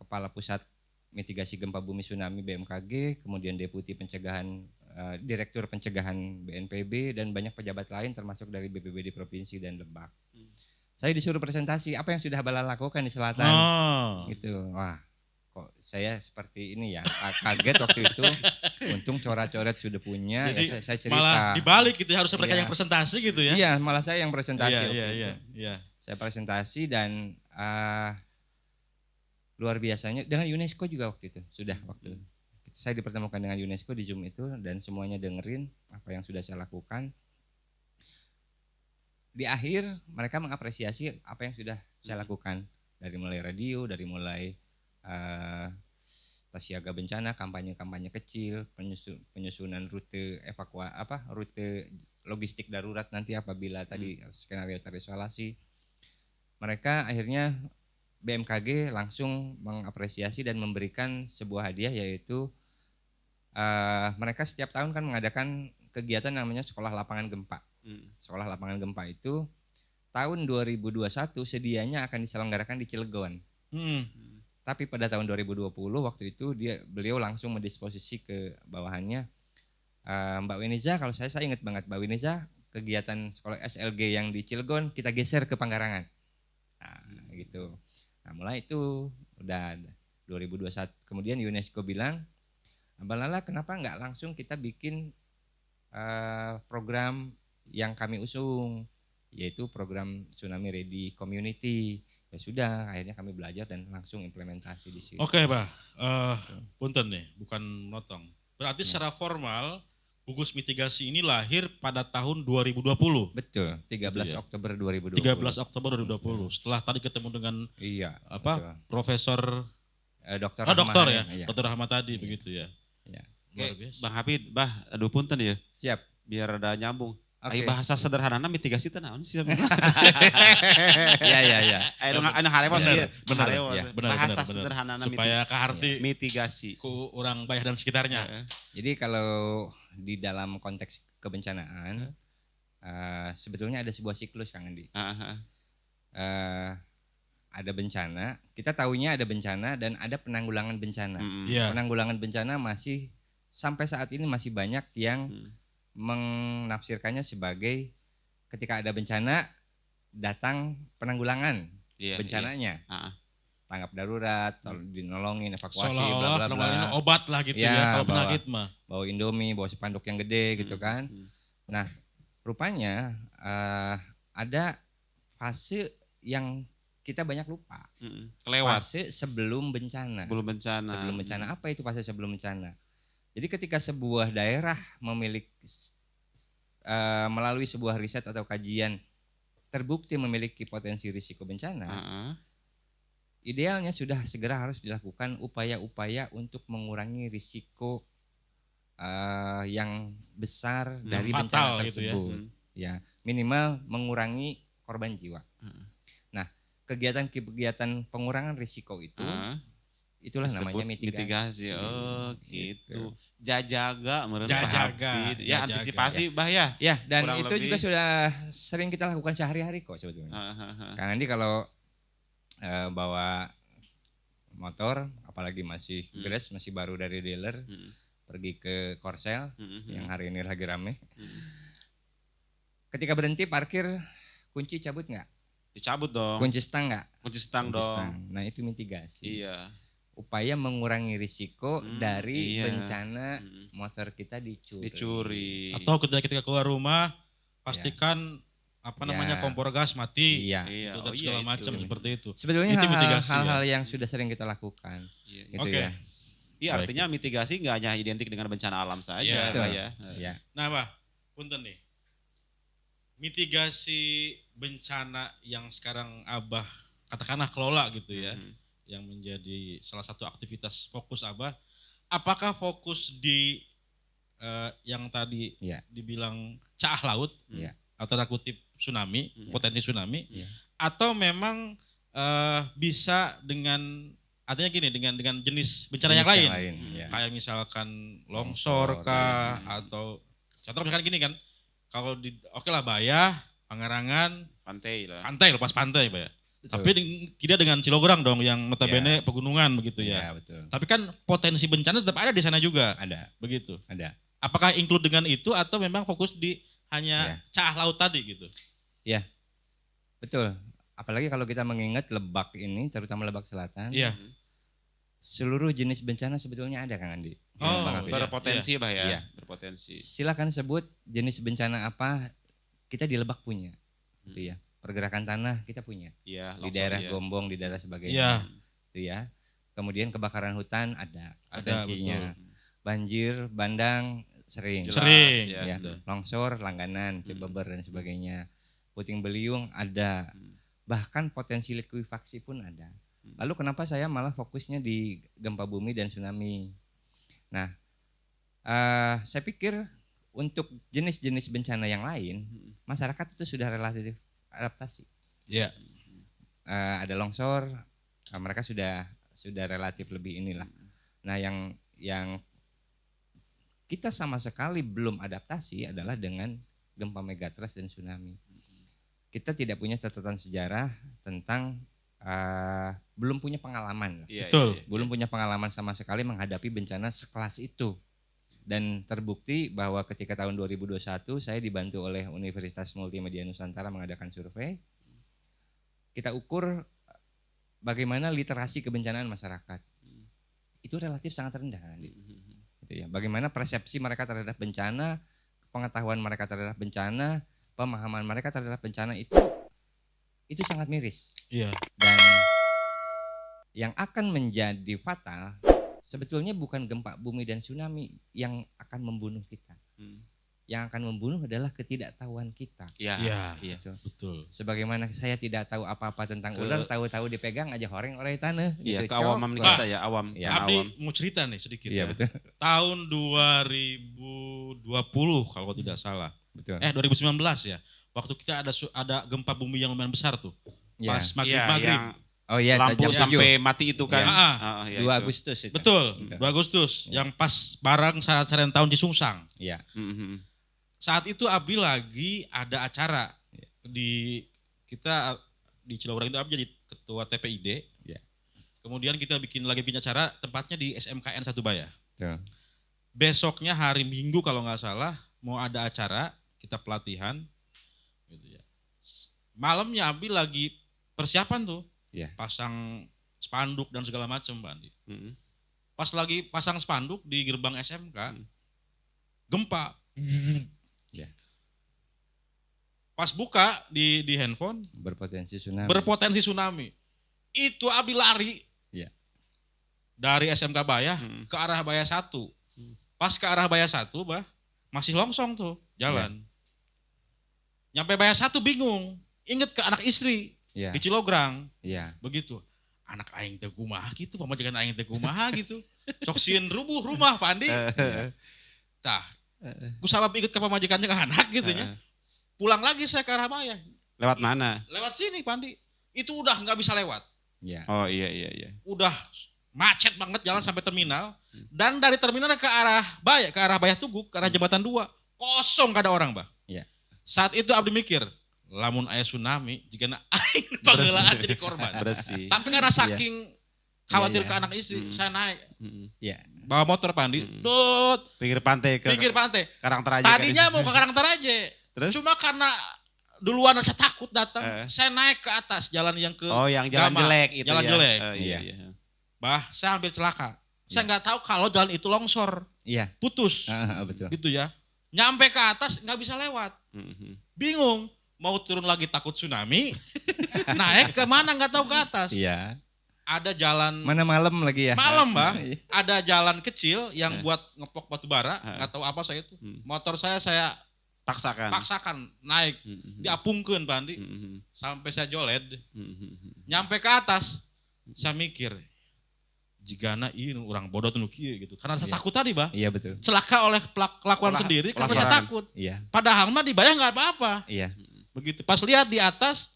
Kepala Pusat Mitigasi Gempa Bumi Tsunami BMKG, kemudian Deputi Pencegahan, Direktur Pencegahan BNPB, dan banyak pejabat lain termasuk dari BPBD Provinsi dan Lebak. Saya disuruh presentasi apa yang sudah Bala lakukan di selatan. Gitu. Wah, kok saya seperti ini ya, kaget waktu itu. Untung coret-coret sudah punya. Jadi ya saya cerita. Malah dibalik gitu, harusnya mereka yang presentasi gitu ya? Iya, malah saya yang presentasi. Iya. Saya presentasi dan luar biasanya dengan UNESCO juga waktu itu waktu saya dipertemukan dengan UNESCO di Zoom itu dan semuanya dengerin apa yang sudah saya lakukan. Di akhir mereka mengapresiasi apa yang sudah saya lakukan, dari mulai radio, dari mulai siaga bencana, kampanye kecil, penyusunan rute rute logistik darurat nanti apabila tadi skenario terisolasi. Mereka akhirnya BMKG langsung mengapresiasi dan memberikan sebuah hadiah, yaitu mereka setiap tahun kan mengadakan kegiatan namanya Sekolah Lapangan Gempa. Sekolah Lapangan Gempa itu tahun 2021 sedianya akan diselenggarakan di Cilegon. Tapi pada tahun 2020 waktu itu beliau langsung mendisposisi ke bawahannya, Mbak Weniza, kalau saya ingat banget, Mbak Weniza, kegiatan sekolah SLG yang di Cilegon kita geser ke Panggarangan. Nah, gitu. Nah, mulai itu udah 2021. Kemudian UNESCO bilang, Mbak Lala kenapa nggak langsung kita bikin program yang kami usung, yaitu program Tsunami Ready Community. Ya sudah, akhirnya kami belajar dan langsung implementasi di sini. Oke, Pak. Punten nih, bukan motong. Berarti secara formal, gugus mitigasi ini lahir pada tahun 2020. Betul, 13 Oktober 2020. 13 Oktober 2020. Setelah tadi ketemu dengan Profesor Dokter dokter Rahma, ya, Dokter Rahma tadi begitu ya. Bang Hafid, aduh punten ya. Siap. biar ada nyambung. Oke. Ai bahasa sederhana mitigasi teh naon sih? Iya. Anu harewas Bener, ieu. bener, Harewas. ya. Bahasa Bener. sederhana Supaya ke harti mitigasi. ku orang bayah dan sekitarnya. Heeh. Jadi kalau di dalam konteks kebencanaan, sebetulnya ada sebuah siklus Kang Andi. Ada bencana, kita tahunya ada bencana dan ada penanggulangan bencana. Iya. Penanggulangan bencana masih sampai saat ini masih banyak yang menafsirkannya sebagai ketika ada bencana datang penanggulangan bencananya. Tanggap darurat, dinolongin, evakuasi, bla Seolah-olah bla bla. ini obat lah gitu ya kalau penyakit mah. Bawa Indomie, bawa spanduk yang gede gitu kan. Nah, rupanya ada fase yang kita banyak lupa. Kelewat. Fase sebelum bencana. Sebelum bencana. Sebelum bencana, apa itu fase sebelum bencana? Jadi ketika sebuah daerah memiliki melalui sebuah riset atau kajian terbukti memiliki potensi risiko bencana, idealnya sudah segera harus dilakukan upaya-upaya untuk mengurangi risiko yang besar dari bencana tersebut. Ya, minimal mengurangi korban jiwa. Nah, kegiatan-kegiatan pengurangan risiko itu itulah namanya mitigasi. Oh, gitu. Jajaga meureun Jajaga. Ya, antisipasi bahaya. Ya, dan Kurang itu lebih. juga sudah sering kita lakukan sehari-hari kok sebetulnya. Kang Andi kalau bawa motor, apalagi masih fresh, masih baru dari dealer, pergi ke Korsel yang hari ini lagi rame. Ketika berhenti parkir, kunci cabut nggak? Dicabut dong. Kunci stang nggak? Kunci stang dong. Nah itu mitigasi. Iya. Upaya mengurangi risiko dari bencana motor kita dicuri. Atau ketika keluar rumah pastikan kompor gas mati. Iya. Dan segala macam seperti itu. Sebetulnya itu mitigasi hal-hal yang sudah sering kita lakukan. Gitu Oke. ya. Iya, artinya mitigasi nggak hanya identik dengan bencana alam saja, Iya. ya. Nah, Pak, punten nih. Mitigasi bencana yang sekarang Abah katakanlah kelola gitu ya, yang menjadi salah satu aktivitas fokus Abah, apakah fokus di yang tadi dibilang caah laut, atau tanda kutip tsunami, potensi tsunami, atau memang bisa dengan artinya gini dengan jenis bencana yang lain, kayak misalkan longsor kah, atau contoh misalkan gini kan, kalau oke lah Bayah, Pangarangan, Pantai lepas pantai Pak ya. Tapi tidak dengan Cilograng dong yang notabene pegunungan begitu ya. Betul. Tapi kan potensi bencana tetap ada di sana juga. Ada. Begitu. Ada. Apakah include dengan itu atau memang fokus di hanya caah laut tadi gitu? Iya. Betul. Apalagi kalau kita mengingat Lebak ini, terutama Lebak Selatan. Iya. Seluruh jenis bencana sebetulnya ada Kang Andi. Berpotensi Bah ya. Iya. Berpotensi. Silakan sebut jenis bencana apa kita di Lebak punya. Gitu ya. Pergerakan tanah kita punya. Iya, di daerah Gombong, di daerah sebagainya. Iya. Gitu ya. Kemudian kebakaran hutan ada potensinya. Betul. Banjir, bandang sering. Sering. Ya. Longsor, langganan, Cibeber dan sebagainya. Puting beliung ada. Bahkan potensi likuifaksi pun ada. Lalu kenapa saya malah fokusnya di gempa bumi dan tsunami? Nah, saya pikir untuk jenis-jenis bencana yang lain, masyarakat itu sudah relatif adaptasi. Iya. Ada longsor, mereka sudah relatif lebih inilah. Nah, yang kita sama sekali belum adaptasi adalah dengan gempa megatrust dan tsunami. Kita tidak punya catatan sejarah tentang belum punya pengalaman. Betul. Belum punya pengalaman sama sekali menghadapi bencana sekelas itu. Dan terbukti bahwa ketika tahun 2021 saya dibantu oleh Universitas Multimedia Nusantara mengadakan survei. Kita ukur bagaimana literasi kebencanaan masyarakat. Itu relatif sangat rendah. Gitu ya. Bagaimana persepsi mereka terhadap bencana, pengetahuan mereka terhadap bencana, pemahaman mereka terhadap bencana itu sangat miris. Iya. Dan yang akan menjadi fatal sebetulnya bukan gempa bumi dan tsunami yang akan membunuh kita. yang akan membunuh adalah ketidaktahuan kita. Iya. Iya, Iya. betul. Sebagaimana saya tidak tahu apa-apa tentang Ke- ular, tahu-tahu dipegang aja horeng oleh tanah. Iya, gitu. keawaman Cok. kita ya, awam. Iya. Karena Abdi awam. mau cerita nih sedikit Iya ya. betul. Tahun 2020 kalau tidak salah. Betul. 2019 ya. Waktu kita ada gempa bumi yang lumayan besar tuh. Iya. Pas Iya, maghrib-maghrib. yang Oh iya, lampu jam 7. sampai mati itu kan. Iya. Ah, iya, 2 itu. Agustus itu. Betul, Betul. 2 Agustus. Iya. Yang pas barang saat-saat tahun Cisungsang. Iya. Mhm. Saat itu Abi lagi ada acara Iya. kita di Cilaurang itu Abi jadi ketua TPID. Iya. Kemudian kita bikin acara tempatnya di SMKN Satubaya. Betul. Besoknya hari Minggu kalau nggak salah mau ada acara kita pelatihan. Gitu ya. Malamnya Abi lagi persiapan tuh, Iya. pasang spanduk dan segala macam, Pak Andi. Mhm. Pas lagi pasang spanduk di gerbang SMK, gempa. Iya. Pas buka di handphone, Berpotensi tsunami. berpotensi tsunami. Itu Abi lari. Iya. Dari SMK Bayah ke arah Bayah 1. Pas ke arah Bayah 1, Bah, masih longsong tuh jalan. Nyampe Bayah 1 bingung. Inget ke anak istri Iya. di Cilograng. Iya. Begitu. Anak aing teh kumaha gitu, pamajikan aing teh kumaha gitu. Sok sieun rubuh rumah Pak Andi. Tah, ku sabab inget ke pamajikannya ke anak gitu nya. Pulang lagi saya ke arah Bayah. Lewat mana? Lewat sini Pak Andi. Itu udah nggak bisa lewat. Iya. Oh iya iya iya. Udah macet banget jalan sampai terminal. Dan dari terminal ke arah Bayah Tugu, ke arah Jembatan 2. Kosong gak ada orang, Bah. Iya. Saat itu Abdi mikir, lamun aya tsunami, jika aing panggilaan jadi korban. Bersih. Tapi karena saking khawatir Iya, ke anak istri, saya naik. Mhm. Iya. Bawa motor Pandi, dut, Pinggir pantai ke pinggir pantai. Karangteraja. Tadinya mau ke Karangteraja. Terus? Cuma karena duluan saya takut datang, Eh. saya naik ke atas jalan yang ke Oh yang jalan Gama. jelek itu Jalan ya. jelek. Oh, iya Iya. iya. Bah, saya hampir celaka. Saya nggak tahu kalau jalan itu longsor, Iya. putus, Betul. gitu ya. Nyampe ke atas nggak bisa lewat, Mhm. bingung. Mau turun lagi takut tsunami, naik ke mana nggak tahu ke atas. Iya. Ada jalan Mana malam lagi ya? malam, Bang. Iya. Ada jalan kecil yang buat ngepok batu bara, Eh. nggak tahu apa saya itu. Hmm. Motor saya Paksakan. paksakan naik, Mhm. diapungkeun Pak Andi, Mhm. sampai saya joled. Mhm. Nyampe ke atas, saya mikir, jigana ini orang bodoh tuh nu kieu gitu. Karena saya Iya. takut tadi, Bah. Iya betul. Celaka oleh kelakuan Olah- sendiri karena kelakuan. saya takut. Iya. Padahal mah di Bayah nggak apa-apa. Iya. Begitu. Pas lihat di atas,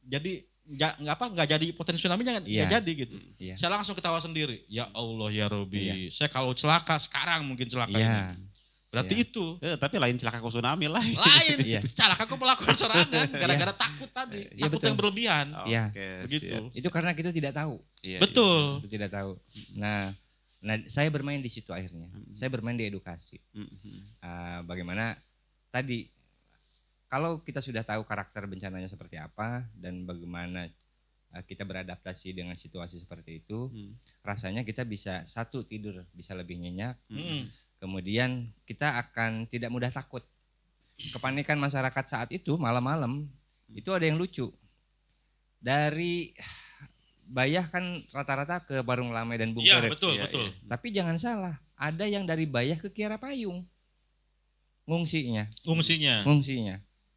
jadi nggak jadi potensi tsunami-nya nggak Iya. jadi gitu. Iya. Saya langsung ketawa sendiri. Ya Allah ya Robi, Iya. saya kalau celaka sekarang mungkin celaka Iya. ini. Berarti Iya. itu Tapi lain celaka ku tsunami lah. lain. Iya. Celaka aku melakukan serangan gara-gara takut tadi, Iya, takut betul. yang berlebihan. Iya. Oke, Begitu. siap. Itu karena kita tidak tahu. Iya, Betul. Kita tidak tahu. Nah, saya bermain di situ akhirnya. Saya bermain di edukasi. Iya. Mhm. Bagaimana tadi kalau kita sudah tahu karakter bencananya seperti apa dan bagaimana kita beradaptasi dengan situasi seperti itu, rasanya kita bisa tidur bisa lebih nyenyak. Mm. Kemudian kita akan tidak mudah takut. Kepanikan masyarakat saat itu malam-malam itu ada yang lucu. Dari Bayah kan rata-rata ke Barung Lame dan Bung Iya Toret. betul Iya, betul. iya. Tapi jangan salah, ada yang dari Bayah ke Kiara Payung. Ngungsinya. Fungsinya.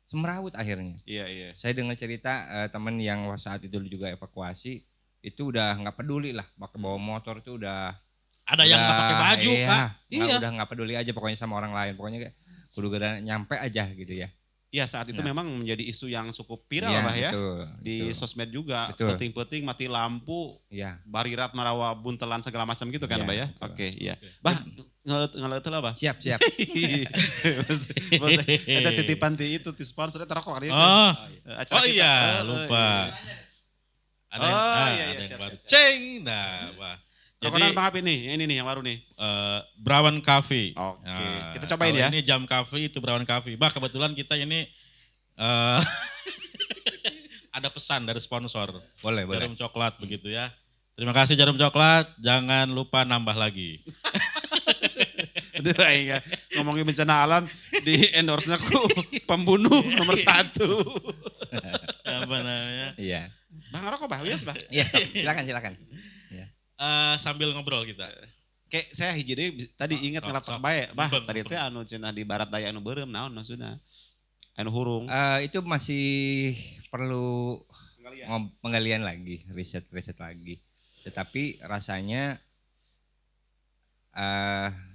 Semrawut akhirnya. Iya iya. Saya dengar cerita teman yang saat itu juga evakuasi, itu udah nggak peduli lah, pakai bawa motor itu udah Ada yang nggak pakai baju, iya, Kak. Iya. udah nggak peduli aja pokoknya sama orang lain. Pokoknya kayak kudu gara nyampe aja gitu ya. Iya saat itu Nah. memang menjadi isu yang cukup viral Iya, lah ya. betul, Di betul. sosmed juga, Betul. peting-peting, mati lampu, Iya. barirat marawa buntelan segala macam gitu kan Iya, Mbak ya. betul. Oke, iya. Oke. Bah, ngelet lah Bah. Siap. Bos, eta titipan ti itu ti sponsor eta rokok dia. Oh, Acara oh kita. iya, Oh, lupa. Ada yang, Oh, iya, ada iya, yang siap, baru. siap. Ceng, nah, Pak. Jadi Rokokan Bang Hapi nih, yang ini nih yang baru nih. Brawan Cafe. Oke, Nah, kita cobain kalau ya. Ini jam cafe, itu Brawan Cafe. Bah, kebetulan kita ini eh, ada pesan dari sponsor. Boleh. Jarum coklat begitu ya. Terima kasih Jarum Coklat, jangan lupa nambah lagi. Aduh, aing ya. Ngomongin bencana alam di endorse-nya ku pembunuh nomor 1. Apa namanya? Iya. Bang rokok Bah, yes Bah. Iya, silakan. Sambil ngobrol kita. Kayak saya hiji deui tadi ingat ngelapak bae, bah Mumpung, tadi teh anu cenah di barat daya anu beureum naon maksudna? Anu hurung. Itu masih perlu penggalian lagi, riset lagi. Tetapi rasanya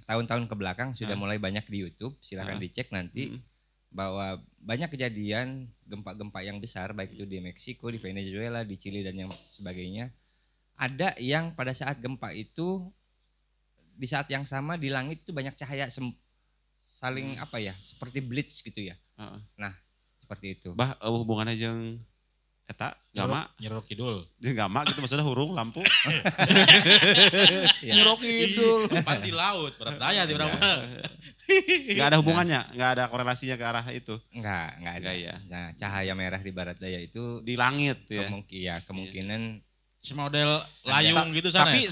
tahun-tahun ke belakang sudah mulai banyak di YouTube, silakan dicek nanti bahwa banyak kejadian gempa-gempa yang besar baik itu di Meksiko, di Venezuela, di Chili dan yang sebagainya. Ada yang pada saat gempa itu di saat yang sama di langit itu banyak cahaya saling apa ya, seperti blitz gitu ya. Nah, seperti itu. Bah hubungannya jeung eta gama Nyerok Kidul. jeung gama gitu maksudnya hurung lampu. Nyerok Kidul. Panti laut, barat daya di berapa? Enggak ada hubungannya, enggak ada korelasinya ke arah itu. Enggak ada. Enggak ya. Nah, cahaya merah di barat daya itu Di langit ya. Kemungkinan Semodel layung gitu sana. Tapi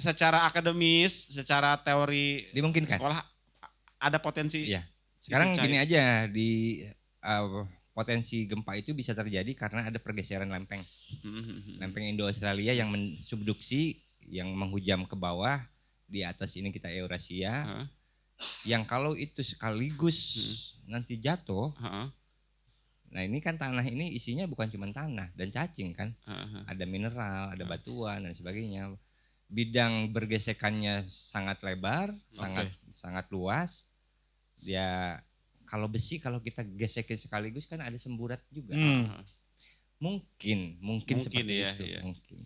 secara akademis, secara teori dimungkinkan. sekolah ada potensi. Iya. Sekarang Itu gini aja di potensi gempa itu bisa terjadi karena ada pergeseran lempeng. Lempeng Indo-Australia yang mensubduksi, yang menghujam ke bawah, di atas ini kita Eurasia. Yang kalau itu sekaligus nanti jatuh, nah ini kan tanah ini isinya bukan cuma tanah dan cacing kan, ada mineral, ada batuan dan sebagainya. Bidang bergesekannya sangat lebar, sangat luas. Ya kalau besi kalau kita gesekin sekaligus kan ada semburat juga. Mungkin seperti ya, itu. Iya. Mungkin.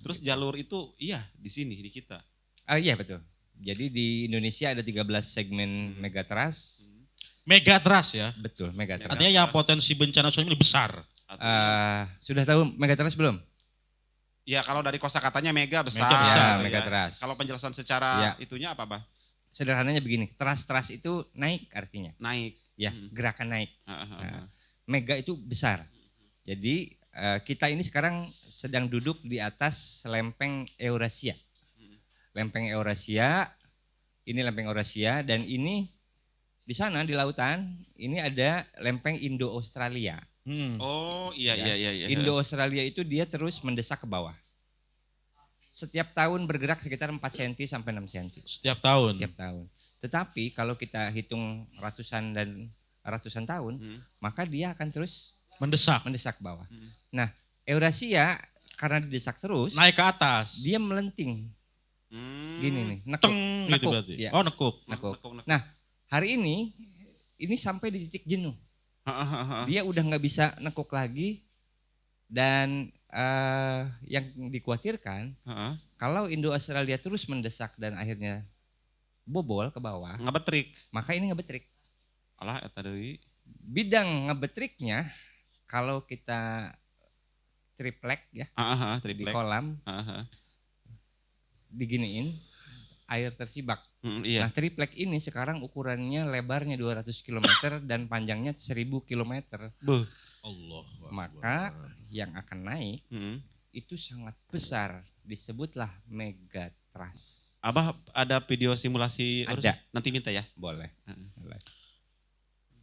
Terus jalur itu di sini di kita. Iya betul. Jadi di Indonesia ada 13 segmen megatrust. Megatrust ya. Betul, megatrust. Artinya yang potensi bencana tsunami lebih besar. Sudah tahu megatrust belum? Ya kalau dari kosakatanya mega besar. Mega besar, gitu ya. megatrust. Kalau penjelasan secara itunya apa, Bah? Sederhananya begini, trust itu naik artinya. Naik. Ya, gerakan naik. Mega itu besar. Jadi kita ini sekarang sedang duduk di atas lempeng Eurasia. Lempeng Eurasia, ini lempeng Eurasia dan ini di sana di lautan ini ada lempeng Indo-Australia. Oh iya. Indo-Australia itu dia terus mendesak ke bawah. Setiap tahun bergerak sekitar 4 cm sampai 6 cm. Setiap tahun. Tetapi kalau kita hitung ratusan tahun, maka dia akan terus mendesak ke bawah. Nah, Eurasia karena didesak terus, naik ke atas. dia melenting. Gini nih, nekuk gitu berarti. Ya. Oh, nekuk. Nah, hari ini sampai di titik jenuh. Dia udah nggak bisa nekuk lagi dan yang dikhawatirkan kalau Indo-Australia terus mendesak dan akhirnya bobol ke bawah, ngebetrik. Maka ini ngebetrik. Alah eta deui. Bidang ngebetriknya kalau kita triplek ya, triplek. di kolam, diginiin, air tercibak. Iya. Nah triplek ini sekarang ukurannya lebarnya 200 km dan panjangnya 1000 km. Allah. Maka yang akan naik itu sangat besar, disebutlah megatrust. Abah ada video simulasi? Ada. Nanti minta ya? Boleh.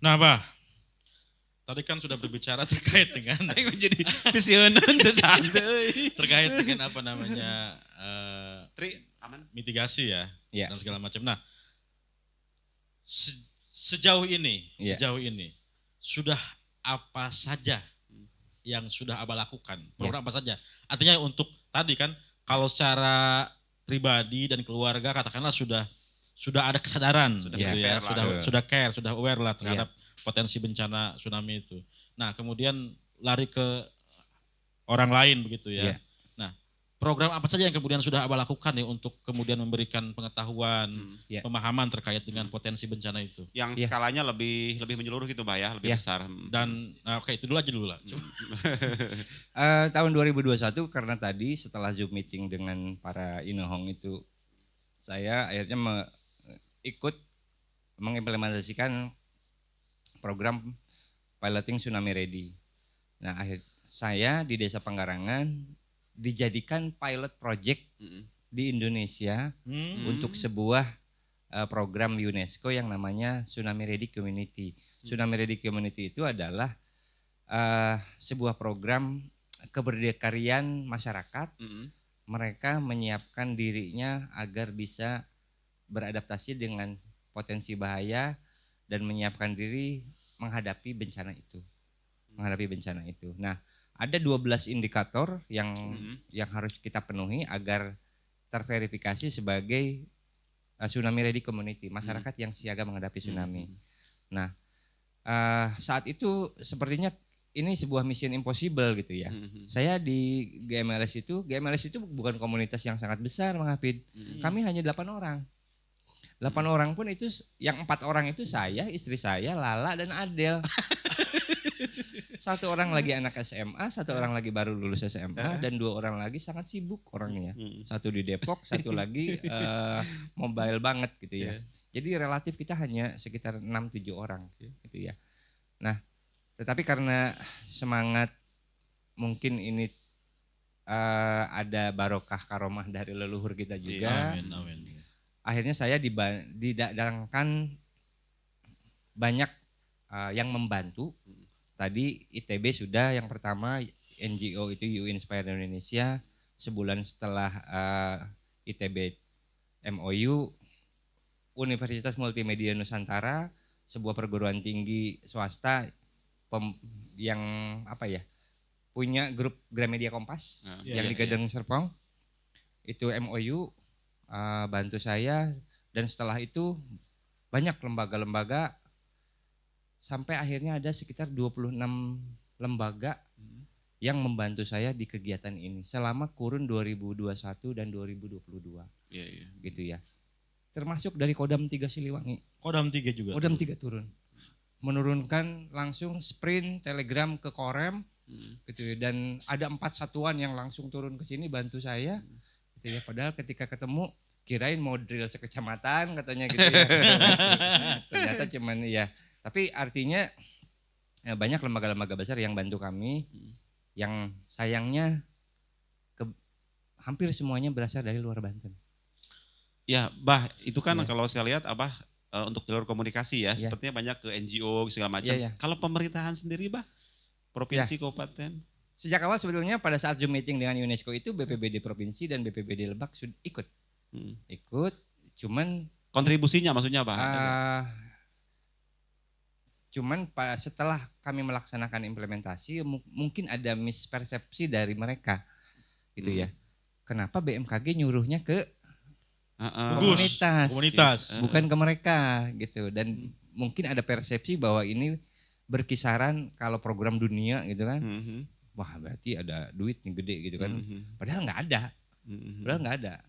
Nah, Bah, tadi kan sudah berbicara terkait dengan jadi visionan santai. terkait dengan apa namanya aman mitigasi ya, ya dan segala macam. Nah, sejauh ini sudah apa saja yang sudah Abah lakukan? Program apa saja? Artinya untuk tadi kan kalau secara pribadi dan keluarga katakanlah sudah ada kesadaran, sudah care, sudah aware lah terhadap potensi bencana tsunami itu. Nah, kemudian lari ke orang lain begitu ya. Nah, program apa saja yang kemudian sudah Abah lakukan nih untuk kemudian memberikan pengetahuan, pemahaman terkait dengan potensi bencana itu? Yang skalanya lebih menyeluruh gitu, Bah ya, lebih besar. Dan oke, itu dulu lah. Tahun 2021 karena tadi setelah Zoom meeting dengan para Inohong itu, saya akhirnya ikut mengimplementasikan program piloting Tsunami Ready. Nah, saya di Desa Panggarangan dijadikan pilot project di Indonesia untuk sebuah program UNESCO yang namanya Tsunami Ready Community. Tsunami Ready Community itu adalah sebuah program keberdikarian masyarakat mereka menyiapkan dirinya agar bisa beradaptasi dengan potensi bahaya dan menyiapkan diri menghadapi bencana itu. Nah, ada 12 indikator yang harus kita penuhi agar terverifikasi sebagai tsunami ready community, masyarakat yang siaga menghadapi tsunami. Nah, saat itu sepertinya ini sebuah mission impossible gitu ya. Saya di GMLS itu bukan komunitas yang sangat besar, Bang Hafid. Kami hanya 8 orang. 8 orang pun itu, yang 4 orang itu saya, istri saya, Lala dan Adel. Satu orang lagi anak SMA, satu orang lagi baru lulus SMA, dan 2 orang lagi sangat sibuk orangnya. Satu di Depok, satu lagi mobile banget gitu ya. Jadi relatif kita hanya sekitar 6-7 orang gitu ya. Nah, tetapi karena semangat mungkin ini ada barokah karomah dari leluhur kita juga. Amin. Akhirnya saya didatangkan banyak yang membantu. Tadi ITB sudah yang pertama, NGO itu You Inspire Indonesia. Sebulan setelah ITB MOU, Universitas Multimedia Nusantara, sebuah perguruan tinggi swasta yang punya grup Gramedia Kompas yang di Gadang Serpong, itu MOU bantu saya, dan setelah itu banyak lembaga-lembaga sampai akhirnya ada sekitar 26 lembaga yang membantu saya di kegiatan ini selama kurun 2021 dan 2022. Gitu ya. Termasuk dari Kodam 3 Siliwangi. Kodam 3 juga. Kodam 3 turun. Menurunkan langsung sprint telegram ke Korem gitu ya, dan ada 4 satuan yang langsung turun ke sini bantu saya gitu ya, padahal ketika ketemu kirain mau drill sekecamatan katanya gitu ya. Ternyata cuman ya, tapi artinya banyak lembaga-lembaga besar yang bantu kami, yang sayangnya hampir semuanya berasal dari luar Banten. Ya, Bah, itu kan kalau saya lihat Abah untuk jalur komunikasi ya, Iya. sepertinya banyak ke NGO segala macam. Iya. Kalau pemerintahan sendiri, Bah, provinsi, kabupaten? Sejak awal sebetulnya pada saat Zoom meeting dengan UNESCO itu BPBD Provinsi dan BPBD Lebak sudah ikut. Cuman Kontribusinya maksudnya, Bah? Cuman setelah kami melaksanakan implementasi, mungkin ada mispersepsi dari mereka gitu ya. Kenapa BMKG nyuruhnya ke komunitas, bukan ke mereka gitu, dan mungkin ada persepsi bahwa ini berkisaran kalau program dunia gitu kan, wah berarti ada duit nih gede gitu kan, padahal nggak ada.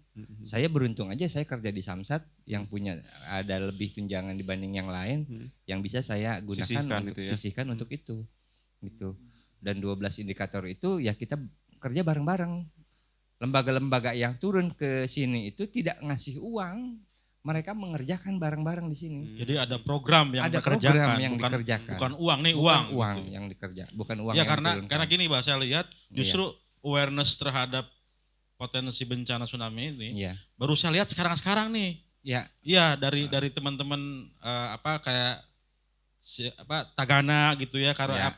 Saya beruntung aja saya kerja di Samsat yang punya ada lebih tunjangan dibanding yang lain, yang bisa saya gunakan sisihkan untuk itu gitu. Dan 12 indikator itu ya kita kerja bareng-bareng. Lembaga-lembaga yang turun ke sini itu tidak ngasih uang, mereka mengerjakan bareng-bareng di sini. Jadi ada program yang ada dikerjakan, program yang dikerjakan. Bukan uang nih, bukan uang gitu. Yang dikerja, bukan uang ya, yang karena gini Bah, saya lihat justru awareness terhadap potensi bencana tsunami ini baru saya lihat sekarang nih. Iya, dari teman-teman kayak Tagana gitu ya, karena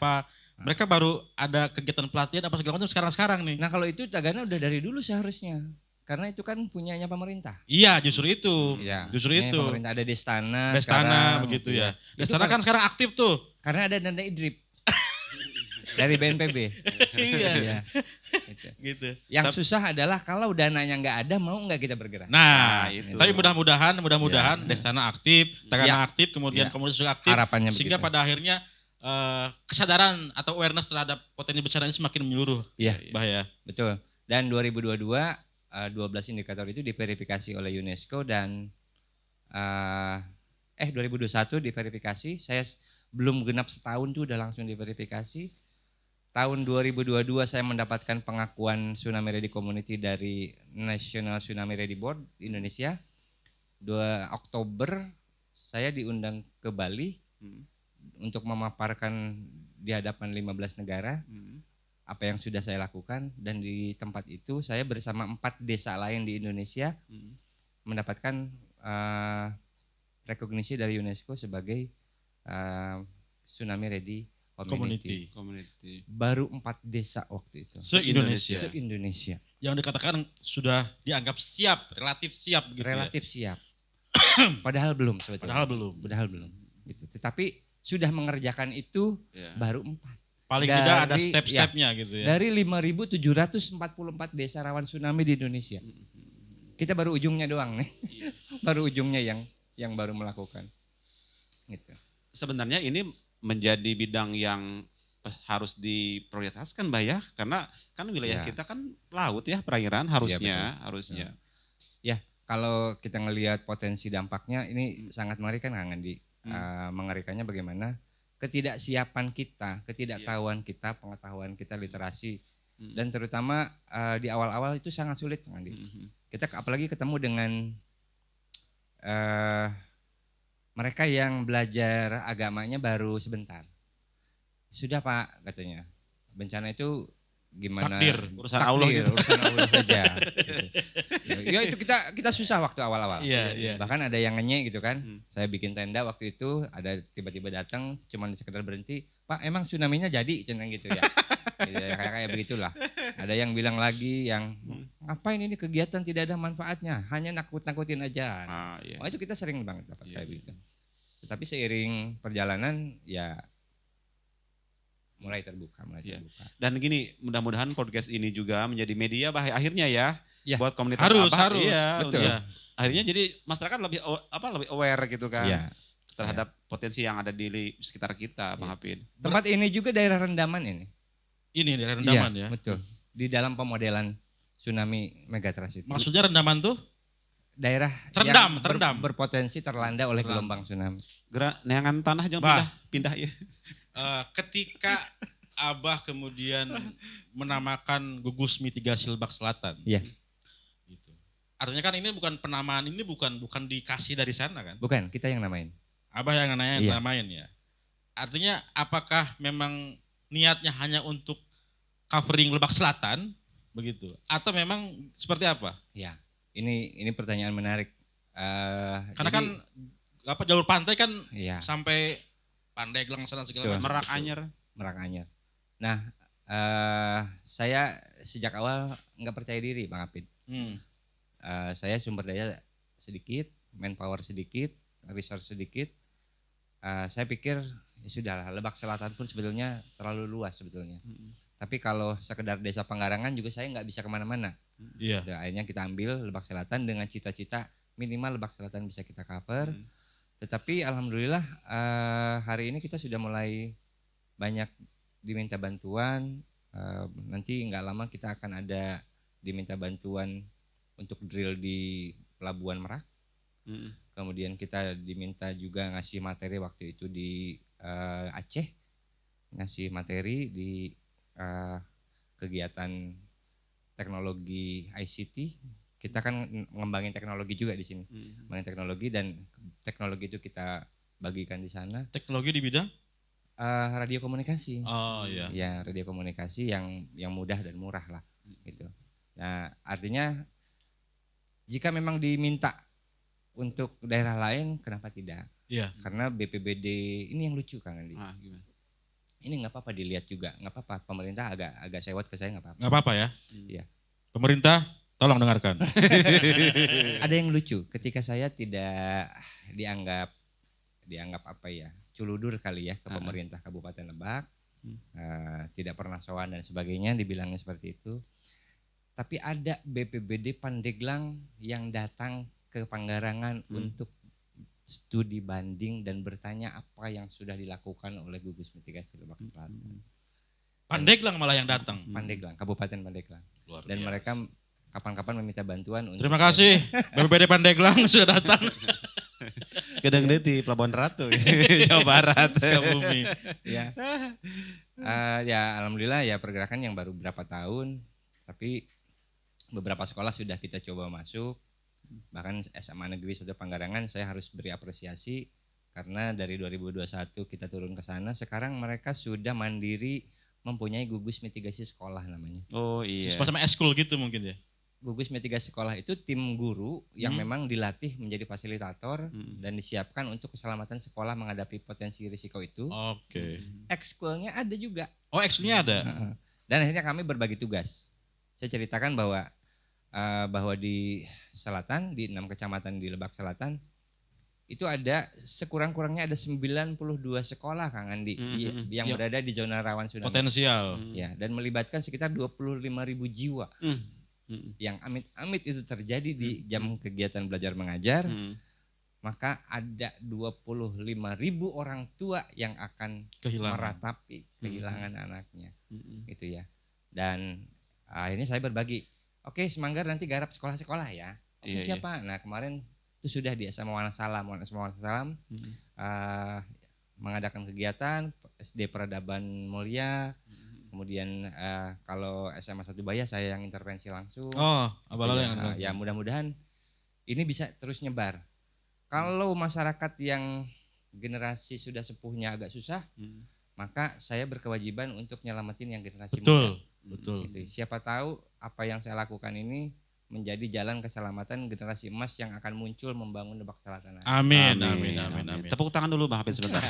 mereka baru ada kegiatan pelatihan apa segala macam sekarang nih. Nah, kalau itu Tagana udah dari dulu seharusnya. Karena itu kan punyanya pemerintah. Iya, justru itu. Pemerintah ada Destana begitu ya. Destana kan sekarang aktif tuh. Karena ada dana IDRIP. Dari BNPB. Iya. Gitu. Yang susah adalah kalau dananya nggak ada, mau nggak kita bergerak. Nah, itu. Tapi mudah-mudahan Destana aktif, Tagana aktif, kemudian komunitas juga aktif. Harapannya sehingga begitu. pada akhirnya kesadaran atau awareness terhadap potensi bencana ini semakin menyeluruh. Bahaya. Betul. Dan 2022 12 indikator itu diverifikasi oleh UNESCO dan 2021 diverifikasi. Saya belum genap setahun tuh udah langsung diverifikasi. Tahun 2022 saya mendapatkan pengakuan Tsunami Ready Community dari National Tsunami Ready Board Indonesia. 2 Oktober saya diundang ke Bali untuk memaparkan di hadapan 15 negara apa yang sudah saya lakukan, dan di tempat itu saya bersama 4 desa lain di Indonesia mendapatkan rekognisi dari UNESCO sebagai Tsunami Ready community. Community. Baru 4 desa waktu itu. Se-Indonesia. Se-Indonesia. Yang dikatakan sudah dianggap siap, relatif siap gitu Relatif siap. Padahal belum sebetulnya. Padahal belum. Gitu. Tetapi sudah mengerjakan itu baru 4. Paling tidak ada step-stepnya gitu ya. Dari 5.744 desa rawan tsunami di Indonesia. Kita baru ujungnya doang nih. Baru ujungnya yang baru melakukan. Gitu. Sebenarnya ini menjadi bidang yang harus diprioritaskan Mbak ya, karena kan wilayah kita kan laut ya, perairan harusnya. Ya, kalau kita ngelihat potensi dampaknya ini sangat mengerikan Kang Andi. Mengerikannya bagaimana? Ketidaksiapan kita, ketidaktahuan kita, pengetahuan kita, literasi, dan terutama di awal-awal itu sangat sulit Kang Andi. Kita apalagi ketemu dengan mereka yang belajar agamanya baru sebentar. Sudah Pak katanya, bencana itu gimana? Urusan Allah gitu. Urusan Allah saja. Gitu. Ya itu kita susah waktu awal-awal. Iya. Bahkan ada yang ngenyek gitu kan. Saya bikin tenda waktu itu, ada tiba-tiba datang, cuma sekedar berhenti. Pak emang tsunami-nya jadi cenang gitu ya. Gitu, kayak begitulah. Ada yang bilang lagi yang ngapain ini kegiatan tidak ada manfaatnya, hanya nakut-nakutin aja. Oh itu kita sering banget dapat kayak begitu. Tetapi seiring perjalanan ya mulai terbuka. Dan gini, mudah-mudahan podcast ini juga menjadi media akhirnya ya buat komunitas harus. Iya, betul. Ya. Akhirnya jadi masyarakat lebih aware gitu kan terhadap potensi yang ada di sekitar kita, Bang Hafid. Tempat ini juga daerah rendaman ini. Ini daerah rendaman ya. Betul. Di dalam pemodelan tsunami megatrust itu. Maksudnya rendaman tuh? Daerah terendam. Berpotensi terlanda oleh gelombang tsunami. Neangan tanah jangan pindah ya. Ketika Abah kemudian menamakan gugus mitigasi Lebak Selatan. Iya. Gitu. Artinya kan ini bukan penamaan, ini bukan dikasih dari sana kan? Bukan, kita yang namain. Abah yang namain ya. Artinya apakah memang niatnya hanya untuk covering Lebak Selatan begitu? Atau memang seperti apa? Ya, ini pertanyaan menarik. Karena kan jalur pantai kan sampai Pandeglang sana segala macam. Merak Anyar. Nah, saya sejak awal nggak percaya diri Bang Hafid. Saya sumber daya sedikit, manpower sedikit, resource sedikit. Saya pikir ya sudahlah, Lebak Selatan pun sebetulnya terlalu luas sebetulnya. Tapi kalau sekedar desa Panggarangan juga saya nggak bisa kemana-mana. Iya. Akhirnya kita ambil Lebak Selatan dengan cita-cita minimal Lebak Selatan bisa kita cover. Tetapi alhamdulillah hari ini kita sudah mulai banyak diminta bantuan. Nanti nggak lama kita akan ada diminta bantuan untuk drill di Pelabuhan Merak. Kemudian kita diminta juga ngasih materi waktu itu di Aceh, ngasih materi di kegiatan teknologi ICT. Kita kan ngembangin teknologi juga di sini, ngembangin teknologi, dan teknologi itu kita bagikan di sana. Teknologi di bidang radio komunikasi. Oh iya. Ya, radio komunikasi yang mudah dan murah lah, gitu. Nah, artinya jika memang diminta untuk daerah lain, kenapa tidak? Iya. Karena BPBD ini yang lucu Kang Andi. Gimana? Ini nggak apa-apa dilihat juga, nggak apa-apa. Pemerintah agak sewot ke saya nggak apa-apa. Nggak apa-apa ya. Iya. Pemerintah, tolong dengarkan. Ada yang lucu ketika saya tidak dianggap apa ya, culudur kali ya ke pemerintah Kabupaten Lebak, tidak pernah sowan dan sebagainya, dibilangnya seperti itu. Tapi ada BPBD Pandeglang yang datang ke Panggarangan untuk studi banding dan bertanya apa yang sudah dilakukan oleh gugus mitigasi Lebak Selatan. Pandeglang malah yang datang. Pandeglang, Kabupaten Pandeglang. Luar Dan biasa. mereka kapan-kapan meminta bantuan untuk. Terima kasih BPBD Pandeglang sudah datang. Gedeng di Pelabuhan Ratu, Jawa Barat. Sukabumi. Ya. Ya alhamdulillah ya pergerakan yang baru berapa tahun, tapi beberapa sekolah sudah kita coba masuk. Bahkan SMA Negeri 1 Panggarangan saya harus beri apresiasi karena dari 2021 kita turun ke sana, sekarang mereka sudah mandiri mempunyai gugus mitigasi sekolah namanya. Oh iya. Semacam eskul gitu mungkin ya. gugus mitigasi sekolah itu tim guru yang memang dilatih menjadi fasilitator dan disiapkan untuk keselamatan sekolah menghadapi potensi risiko itu. Oke. Ekskulnya ada juga. Oh, ekskulnya ada. Dan akhirnya kami berbagi tugas. Saya ceritakan bahwa di selatan, di 6 kecamatan di Lebak Selatan, itu ada sekurang-kurangnya ada 92 sekolah Kang Andi yang berada di zona rawan tsunami. Potensial. Ya, dan melibatkan sekitar 25.000 jiwa. Yang amit-amit itu terjadi di jam kegiatan belajar mengajar, maka ada 25.000 orang tua yang akan meratapi kehilangan anaknya. Gitu ya. Dan akhirnya saya berbagi, oke Semanggar nanti garap sekolah-sekolah ya. Oke, siapa? Nah kemarin itu sudah di SMA Wonosalam mengadakan kegiatan SD Peradaban Mulia, kemudian kalau SMA 1 Baya saya yang intervensi langsung. Oh, ya mudah-mudahan ini bisa terus nyebar. Kalau masyarakat yang generasi sudah sepuhnya agak susah, maka saya berkewajiban untuk nyelamatin yang generasi muda. Betul. Gitu. Siapa tahu apa yang saya lakukan ini menjadi jalan keselamatan generasi emas yang akan muncul membangun Lebak Selatan. Amin. Tepuk tangan dulu Bang Hafid sebentar.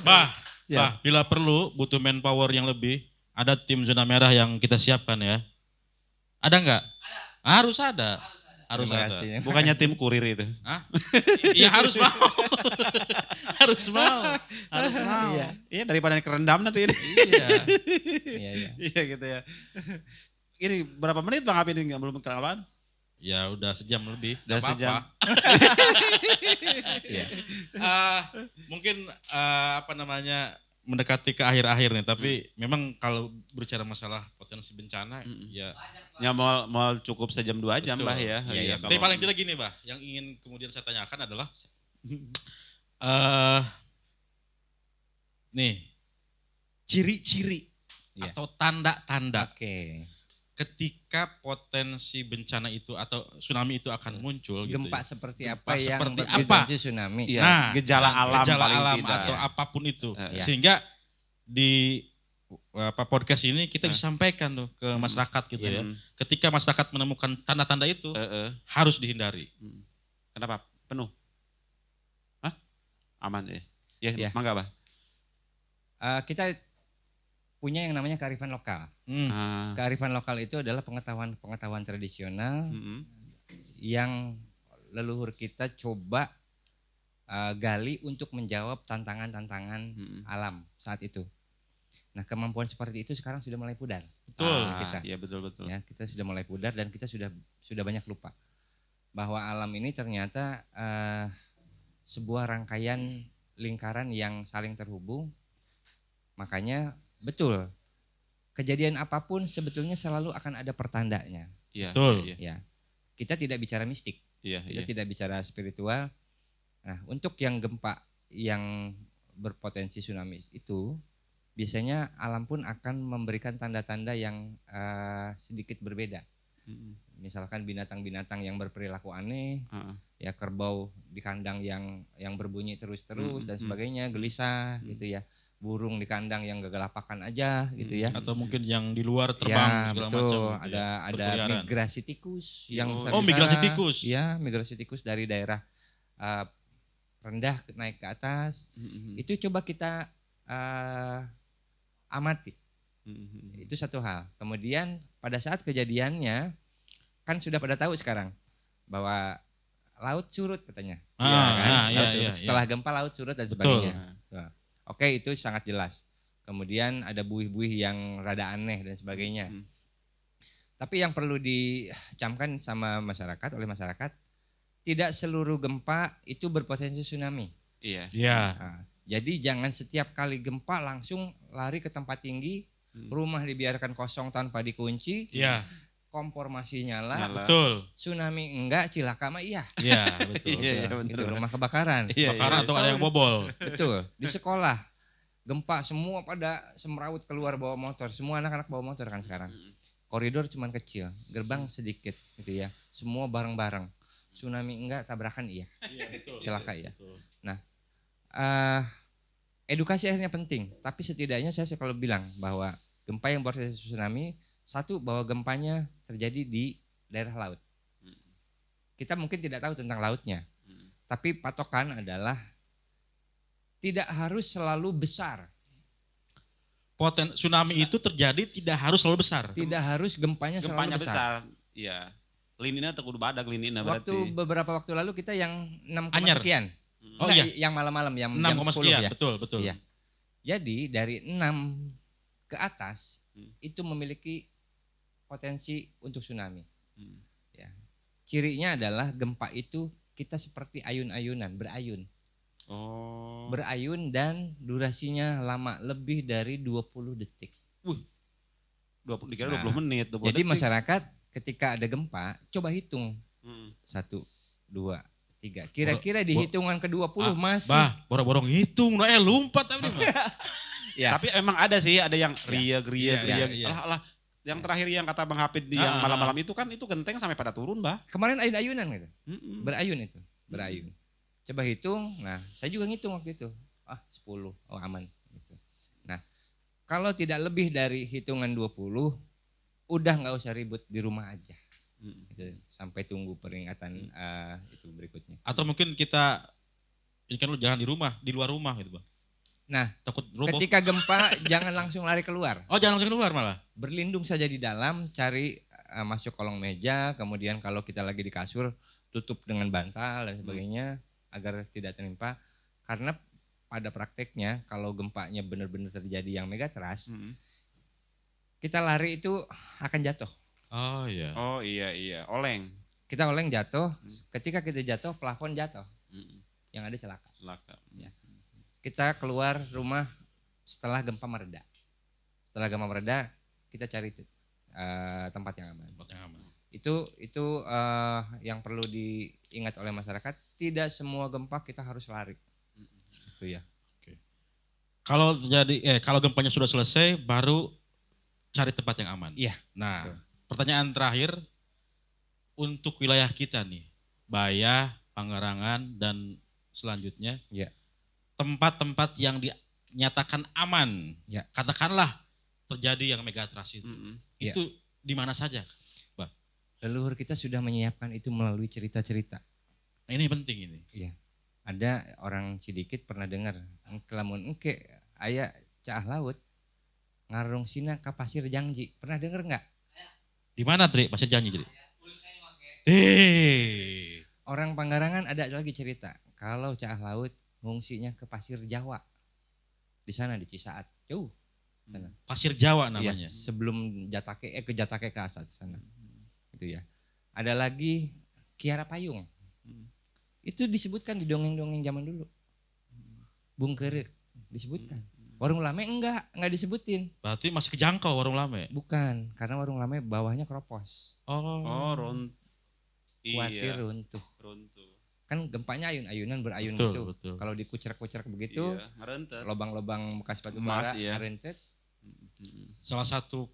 Bah, bila perlu butuh manpower yang lebih, ada tim zona merah yang kita siapkan ya. Ada enggak? Harus ada. Harus ada. Bukannya tim kurir itu? Iya harus mau. harus mau. Iya daripada kerendam nanti ini. Iya gitu ya. Ini berapa menit Bang Hafid ini belum kenalan? Ya udah sejam lebih. Udah sejam. Mungkin mendekati ke akhir-akhir nih, tapi memang kalau berbicara masalah potensi bencana ya mau cukup sejam 2 jam Bah ya. Tapi paling tidak gini Bah, yang ingin kemudian saya tanyakan adalah nih ciri-ciri atau tanda-tanda ketika potensi bencana itu atau tsunami itu akan muncul gempa gitu ya. Seperti gempa apa yang seperti berpotensi tsunami. Nah, gejala alam atau apapun itu. Sehingga di podcast ini kita bisa sampaikan tuh ke masyarakat gitu ya. Ketika masyarakat menemukan tanda-tanda itu harus dihindari. Kenapa? Penuh? Aman ya? Ya. Mangga Bah. Kita punya yang namanya kearifan lokal. Kearifan lokal itu adalah pengetahuan tradisional yang leluhur kita coba gali untuk menjawab tantangan-tantangan alam saat itu. Nah kemampuan seperti itu sekarang sudah mulai pudar. Betul. Iya betul. Ya, kita sudah mulai pudar dan kita sudah banyak lupa bahwa alam ini ternyata sebuah rangkaian lingkaran yang saling terhubung. Makanya betul, kejadian apapun sebetulnya selalu akan ada pertandanya. Betul. Ya, kita tidak bicara mistik, kita tidak bicara spiritual. Nah, untuk yang gempa yang berpotensi tsunami itu, biasanya alam pun akan memberikan tanda-tanda yang sedikit berbeda. Misalkan binatang-binatang yang berperilaku aneh, ya kerbau di kandang yang berbunyi terus-terus dan sebagainya, gelisah gitu ya. Burung di kandang yang gagalapakan aja gitu ya. Atau mungkin yang di luar terbang segala macam. Gitu ada migrasi tikus yang migrasi tikus. Ya, migrasi tikus dari daerah rendah naik ke atas. Itu coba kita amati. Itu satu hal. Kemudian pada saat kejadiannya kan sudah pada tahu sekarang bahwa laut surut katanya. Setelah gempa laut surut dan sebagainya. Oke, itu sangat jelas. Kemudian ada buih-buih yang rada aneh dan sebagainya. Tapi yang perlu dicamkan oleh masyarakat, tidak seluruh gempa itu berpotensi tsunami. Nah, jadi jangan setiap kali gempa langsung lari ke tempat tinggi, rumah dibiarkan kosong tanpa dikunci. Kompor masih nyala. Betul. Tsunami enggak, cilaka mah iya. Iya, betul. Itu rumah kebakaran. Kebakaran atau ada yang bobol. Betul. Di sekolah gempa semua pada semrawut keluar bawa motor. Semua anak-anak bawa motor kan sekarang. Koridor cuman kecil, gerbang sedikit gitu ya. Semua bareng-bareng. Tsunami enggak, tabrakan iya. Cilaka iya. Nah, edukasi akhirnya penting, tapi setidaknya saya selalu bilang bahwa gempa yang berpotensi tsunami Satu, bahwa gempanya terjadi di daerah laut. Kita mungkin tidak tahu tentang lautnya, tapi patokan adalah tidak harus selalu besar. Tsunami itu terjadi tidak harus selalu besar. Tidak harus gempanya selalu besar. Iya. Linina terkudu badak linina berarti. Beberapa waktu lalu kita yang 6, sekian. Oh iya, yang malam-malam yang 6, jam 10 sekian, ya. Betul. Iya. Jadi dari 6 ke atas itu memiliki potensi untuk tsunami. Ya. Cirinya adalah gempa itu kita seperti ayun-ayunan, berayun. Berayun dan durasinya lama, lebih dari 20 detik. 20 menit. 20 jadi detik. Masyarakat ketika ada gempa, coba hitung. 1, 2, 3. Kira-kira di hitungan ke-20 masih. Borong-borong hitung, lompat tadi mah. Ya. Tapi emang ada sih, ada yang ria. Iya. Yang terakhir yang kata Bang Hafid yang malam-malam itu kan itu genteng sampai pada turun, Bah. Kemarin ayun-ayunan gitu. Berayun itu, berayun. Coba hitung, nah saya juga ngitung waktu itu. 10, aman. Gitu. Nah, kalau tidak lebih dari hitungan 20, udah nggak usah ribut di rumah aja. Gitu. Sampai tunggu peringatan itu berikutnya. Atau mungkin kita, ini kan lu jangan di rumah, di luar rumah gitu Bang. Nah, takut roboh. Ketika gempa jangan langsung lari keluar. Oh, jangan langsung keluar malah? Berlindung saja di dalam, cari masuk kolong meja, kemudian kalau kita lagi di kasur, tutup dengan bantal dan sebagainya, agar tidak tertimpa. Karena pada prakteknya kalau gempanya benar-benar terjadi yang megatrust, kita lari itu akan jatuh. Oh iya, oleng. Kita oleng jatuh, ketika kita jatuh plafon jatuh. Yang ada celaka. Ya. Kita keluar rumah setelah gempa mereda. Setelah gempa mereda, kita cari tempat yang aman. Itu yang perlu diingat oleh masyarakat. Tidak semua gempa kita harus lari. Itu ya. Oke. Kalau gempanya sudah selesai, baru cari tempat yang aman. Iya. Nah, pertanyaan terakhir untuk wilayah kita nih, Bayah, Pangarangan dan selanjutnya. Iya. Tempat-tempat yang dinyatakan aman, katakanlah terjadi yang megatrust itu, itu di mana saja, Bang? Leluhur kita sudah menyiapkan itu melalui cerita-cerita. Nah, ini penting ini. Iya. Ada orang Cidikit pernah dengar, kelamun engke aya caah laut ngarung sina ka pasir janji. Pernah dengar nggak? Di mana, Tri? Pasir janji, Tri? Orang Pangarangan ada lagi cerita. Kalau caah laut ngungsinya ke pasir Jawa. Di sana di Cisaat, jauh. Sana. Pasir Jawa namanya. Iya, sebelum ke Jatake ke Asat sana. Itu ya. Ada lagi Kiara Payung. Itu disebutkan di dongeng-dongeng zaman dulu. Bungkerir disebutkan. Warung Lame enggak disebutin. Berarti masih kejangkau Warung Lame? Bukan, karena Warung Lame bawahnya keropos. Khawatir runtuh. Kan gempanya ayun-ayunan berayun gitu. Betul. Kalau dikucrak-kucrak begitu, lobang-lobang bekas batu bara rentet. Salah satu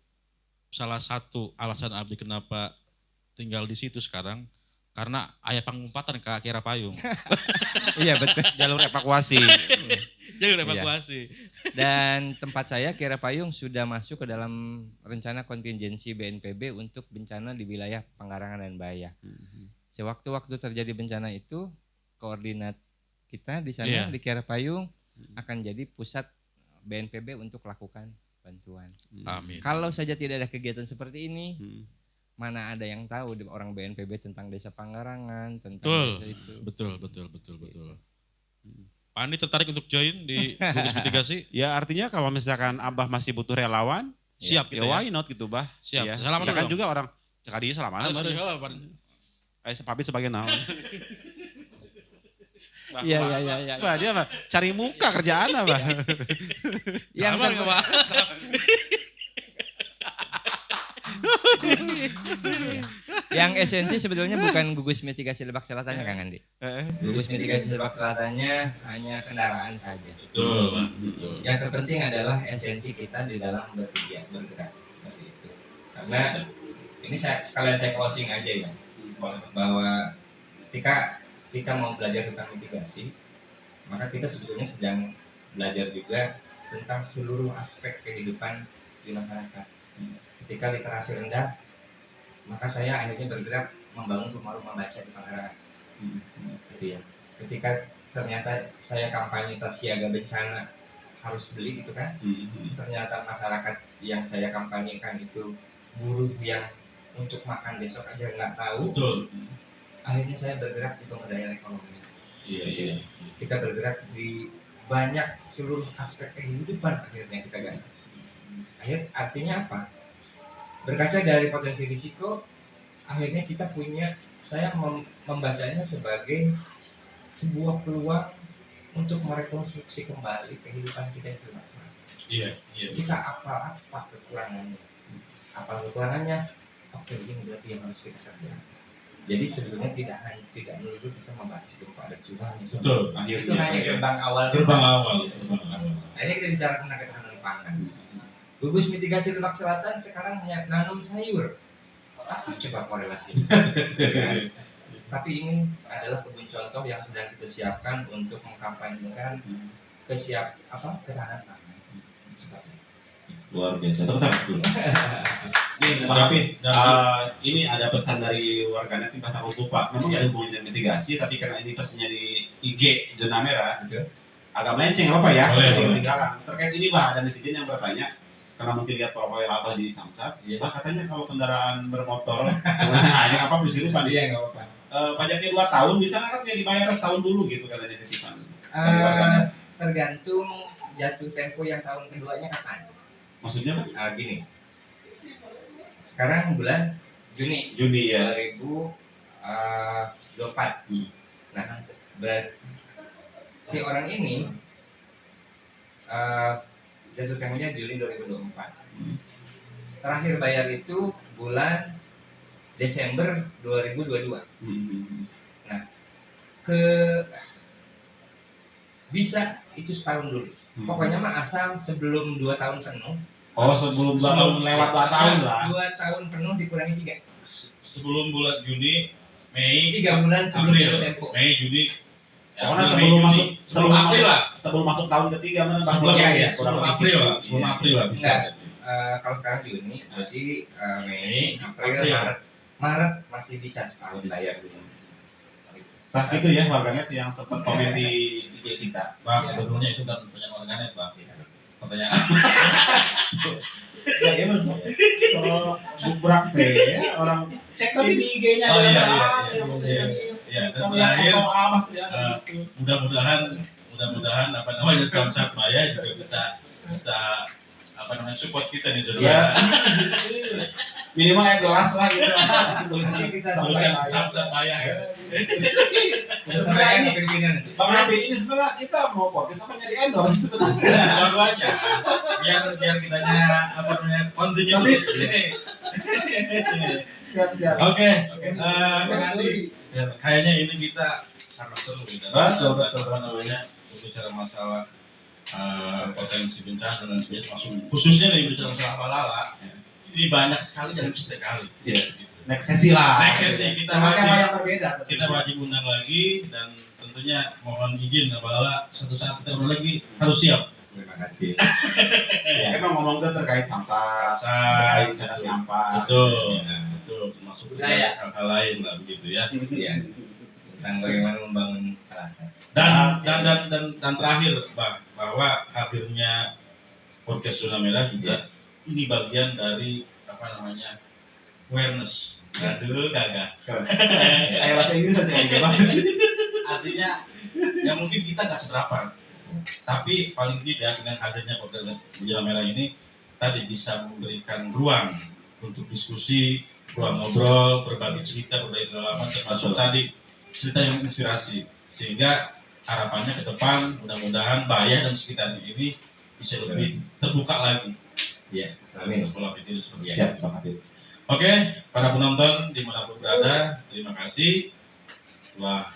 alasan Abdi kenapa tinggal di situ sekarang, karena ayah pengumpatan ke Kiara Payung. Iya betul. Jalur evakuasi. Dan tempat saya Kiara Payung sudah masuk ke dalam rencana kontingensi BNPB untuk bencana di wilayah Pangarangan dan Bayah. Sewaktu-waktu terjadi bencana itu, koordinat kita di sana di Kiara Payung akan jadi pusat BNPB untuk lakukan bantuan. Amin. Kalau saja tidak ada kegiatan seperti ini, mana ada yang tahu orang BNPB tentang Desa Pangarangan, tentang desa itu. Betul. Pak Andi tertarik untuk join di gugus mitigasi? Ya artinya kalau misalkan Abah masih butuh relawan, siap ya why not gitu, Bah. Siap. Ya. Salaman kan dulu. juga orang cekadi salaman. Papi sebagai naon. Iya. Bah, dia mah cari muka kerjaan apa? Yang esensi sebetulnya bukan gugus mitigasi Lebak Selatannya, Kang Andi. Gugus mitigasi Lebak Selatannya hanya kendaraan saja. Betul. Yang terpenting adalah esensi kita di dalam bergerak seperti itu. Karena ini sekalian saya closing aja ya, bahwa ketika kita mau belajar tentang mitigasi, maka kita sebetulnya sedang belajar juga tentang seluruh aspek kehidupan di masyarakat. Ketika literasi rendah, maka saya akhirnya bergerak membangun rumah-rumah baca di Pangandaran. Gitu ya. Ketika ternyata saya kampanye tas siaga bencana harus beli gitu kan, ternyata masyarakat yang saya kampanyekan itu buruh yang untuk makan besok aja nggak tahu. Betul. Akhirnya saya bergerak di pemberdayaan ekonomi. Iya. Kita bergerak di banyak seluruh aspek kehidupan akhirnya kita ganti. Artinya apa? Berkaca dari potensi risiko, akhirnya kita punya, saya membacanya sebagai sebuah peluang untuk merekonstruksi kembali kehidupan kita yang sebenarnya. Iya. Kita apa kekurangannya? Apa kekurangannya? Oke, ini berarti yang harus kita kerjakan. Jadi sebetulnya tidak melulu kita membahas gempa dan tsunami. Betul. Itu hanya gerbang awal. Akhirnya kita bicara tentang ketahanan pangan. Gugus mitigasi Lebak Selatan sekarang nanam sayur. Apa coba korelasi? Tapi ini adalah kebun contoh yang sedang kita siapkan untuk mengkampanyekan ketahanan pangan. Luar biasa. Tepuk Nih, Pak Hafid, ini ada pesan dari warganet di Batak Lupa. Memang ada hubungan dengan mitigasi, tapi karena ini pesannya di IG zona merah, agak melenceng apa ya? Masih ketinggalan. Terkait ini Pak, ada netizen yang bertanya, karena mungkin lihat profil Abah di Samsat, Pak katanya kalau kendaraan bermotor, nah ini apa bisa lupa dia nggak apa-apa. Pajaknya 2 tahun, bisa nggak ya dibayar setahun dulu gitu katanya titipan. Tergantung jatuh tempo yang tahun keduanya kapan. Maksudnya gini. Sekarang bulan Juni ya 2024. Nah, si orang ini jatuh temponya Juli 2024. Terakhir bayar itu bulan Desember 2022. Nah, bisa itu setahun dulu. Pokoknya mah asal sebelum 2 tahun penuh. Oh, sebelum 2 tahun lewat 2 tahun lah. 2 tahun penuh dikurangi 3. Sebelum bulan Juni, Mei, 3 bulan sebelum jatuh tempo. Mei, Juni. Pokoknya sebelum April lah. Sebelum masuk tahun ketiga mana Bang? Sebelum April lah bisa. Kalau sekarang Juni, jadi Mei, April, Maret masih bisa setahun bayar dulu. Nah itu ya warganet yang sempat komen di IG kita. Bang, sebetulnya itu kan punya warganet Bang. Pertanyaan. Ya itu so bubrak deh ya orang cek nanti di IG-nya Iya, dan terakhir mudah-mudahan apa namanya Samsat Maya juga bisa apa namanya support kita nih saudara. Ya. Minimal kayak gelas lah gitu. Samsat Maya. Sebenarnya ini Bang Hafid ini sebenarnya kita mau podcast apa nyari endorse sebenarnya. Dua-duanya. Biar kitanya apa namanya continue. Siap. Oke. Nanti kayaknya ini kita sangat seru kita. Betul. Apa namanya berbicara masalah potensi bencana dan sebagainya, khususnya nih bicara masalah Palala, ini banyak sekali yang bisa sekali. Next sesi kita wajib undang lagi dan tentunya mohon izin Palala suatu saat kita lagi harus siap. Terima kasih. Emang ngomong terkait Samsat, terkait cara sampah. Betul, termasuk hal-hal lain lah begitu ya. Tentang bagaimana membangun masyarakat. Dan terakhir bahwa hadirnya podcast Zona Merah juga ini bagian dari apa namanya awareness. Dulu gagah. Kayak bahasa Inggris aja gitu Bang. Artinya ya mungkin kita nggak seberapa, tapi paling tidak dengan hadirnya podcast Zona Merah ini tadi bisa memberikan ruang untuk diskusi, ruang ngobrol, berbagi cerita, berbagi pengalaman, termasuk tadi cerita yang menginspirasi, sehingga harapannya ke depan mudah-mudahan Bayah dan sekitarnya ini bisa lebih terbuka lagi. Ya, amin. Pola pikir seperti Siap, Bang Hafid. Oke, para penonton dimanapun berada, terima kasih telah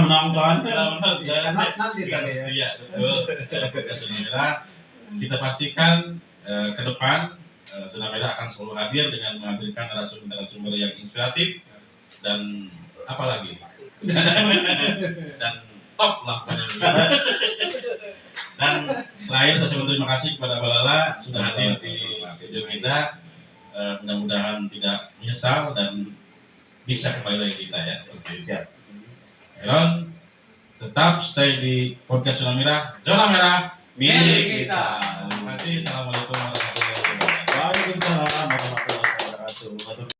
menonton. Nanti tadi ya. Iya, betul. Zona Merah, kita pastikan ke depan Zona Merah akan selalu hadir dengan menghadirkan narasumber yang inspiratif dan apa lagi dan top lah dan lain akhir saya ucapkan terima kasih kepada Balala sudah hadir di studio kita. Mudah-mudahan tidak menyesal dan bisa kembali lagi kita ya. Oke, siap. Aaron, tetap stay di podcast Zona Merah. Zona Merah milik kita. Terima kasih. Assalamualaikum warahmatullahi wabarakatuh. Waalaikumsalam warahmatullahi wabarakatuh.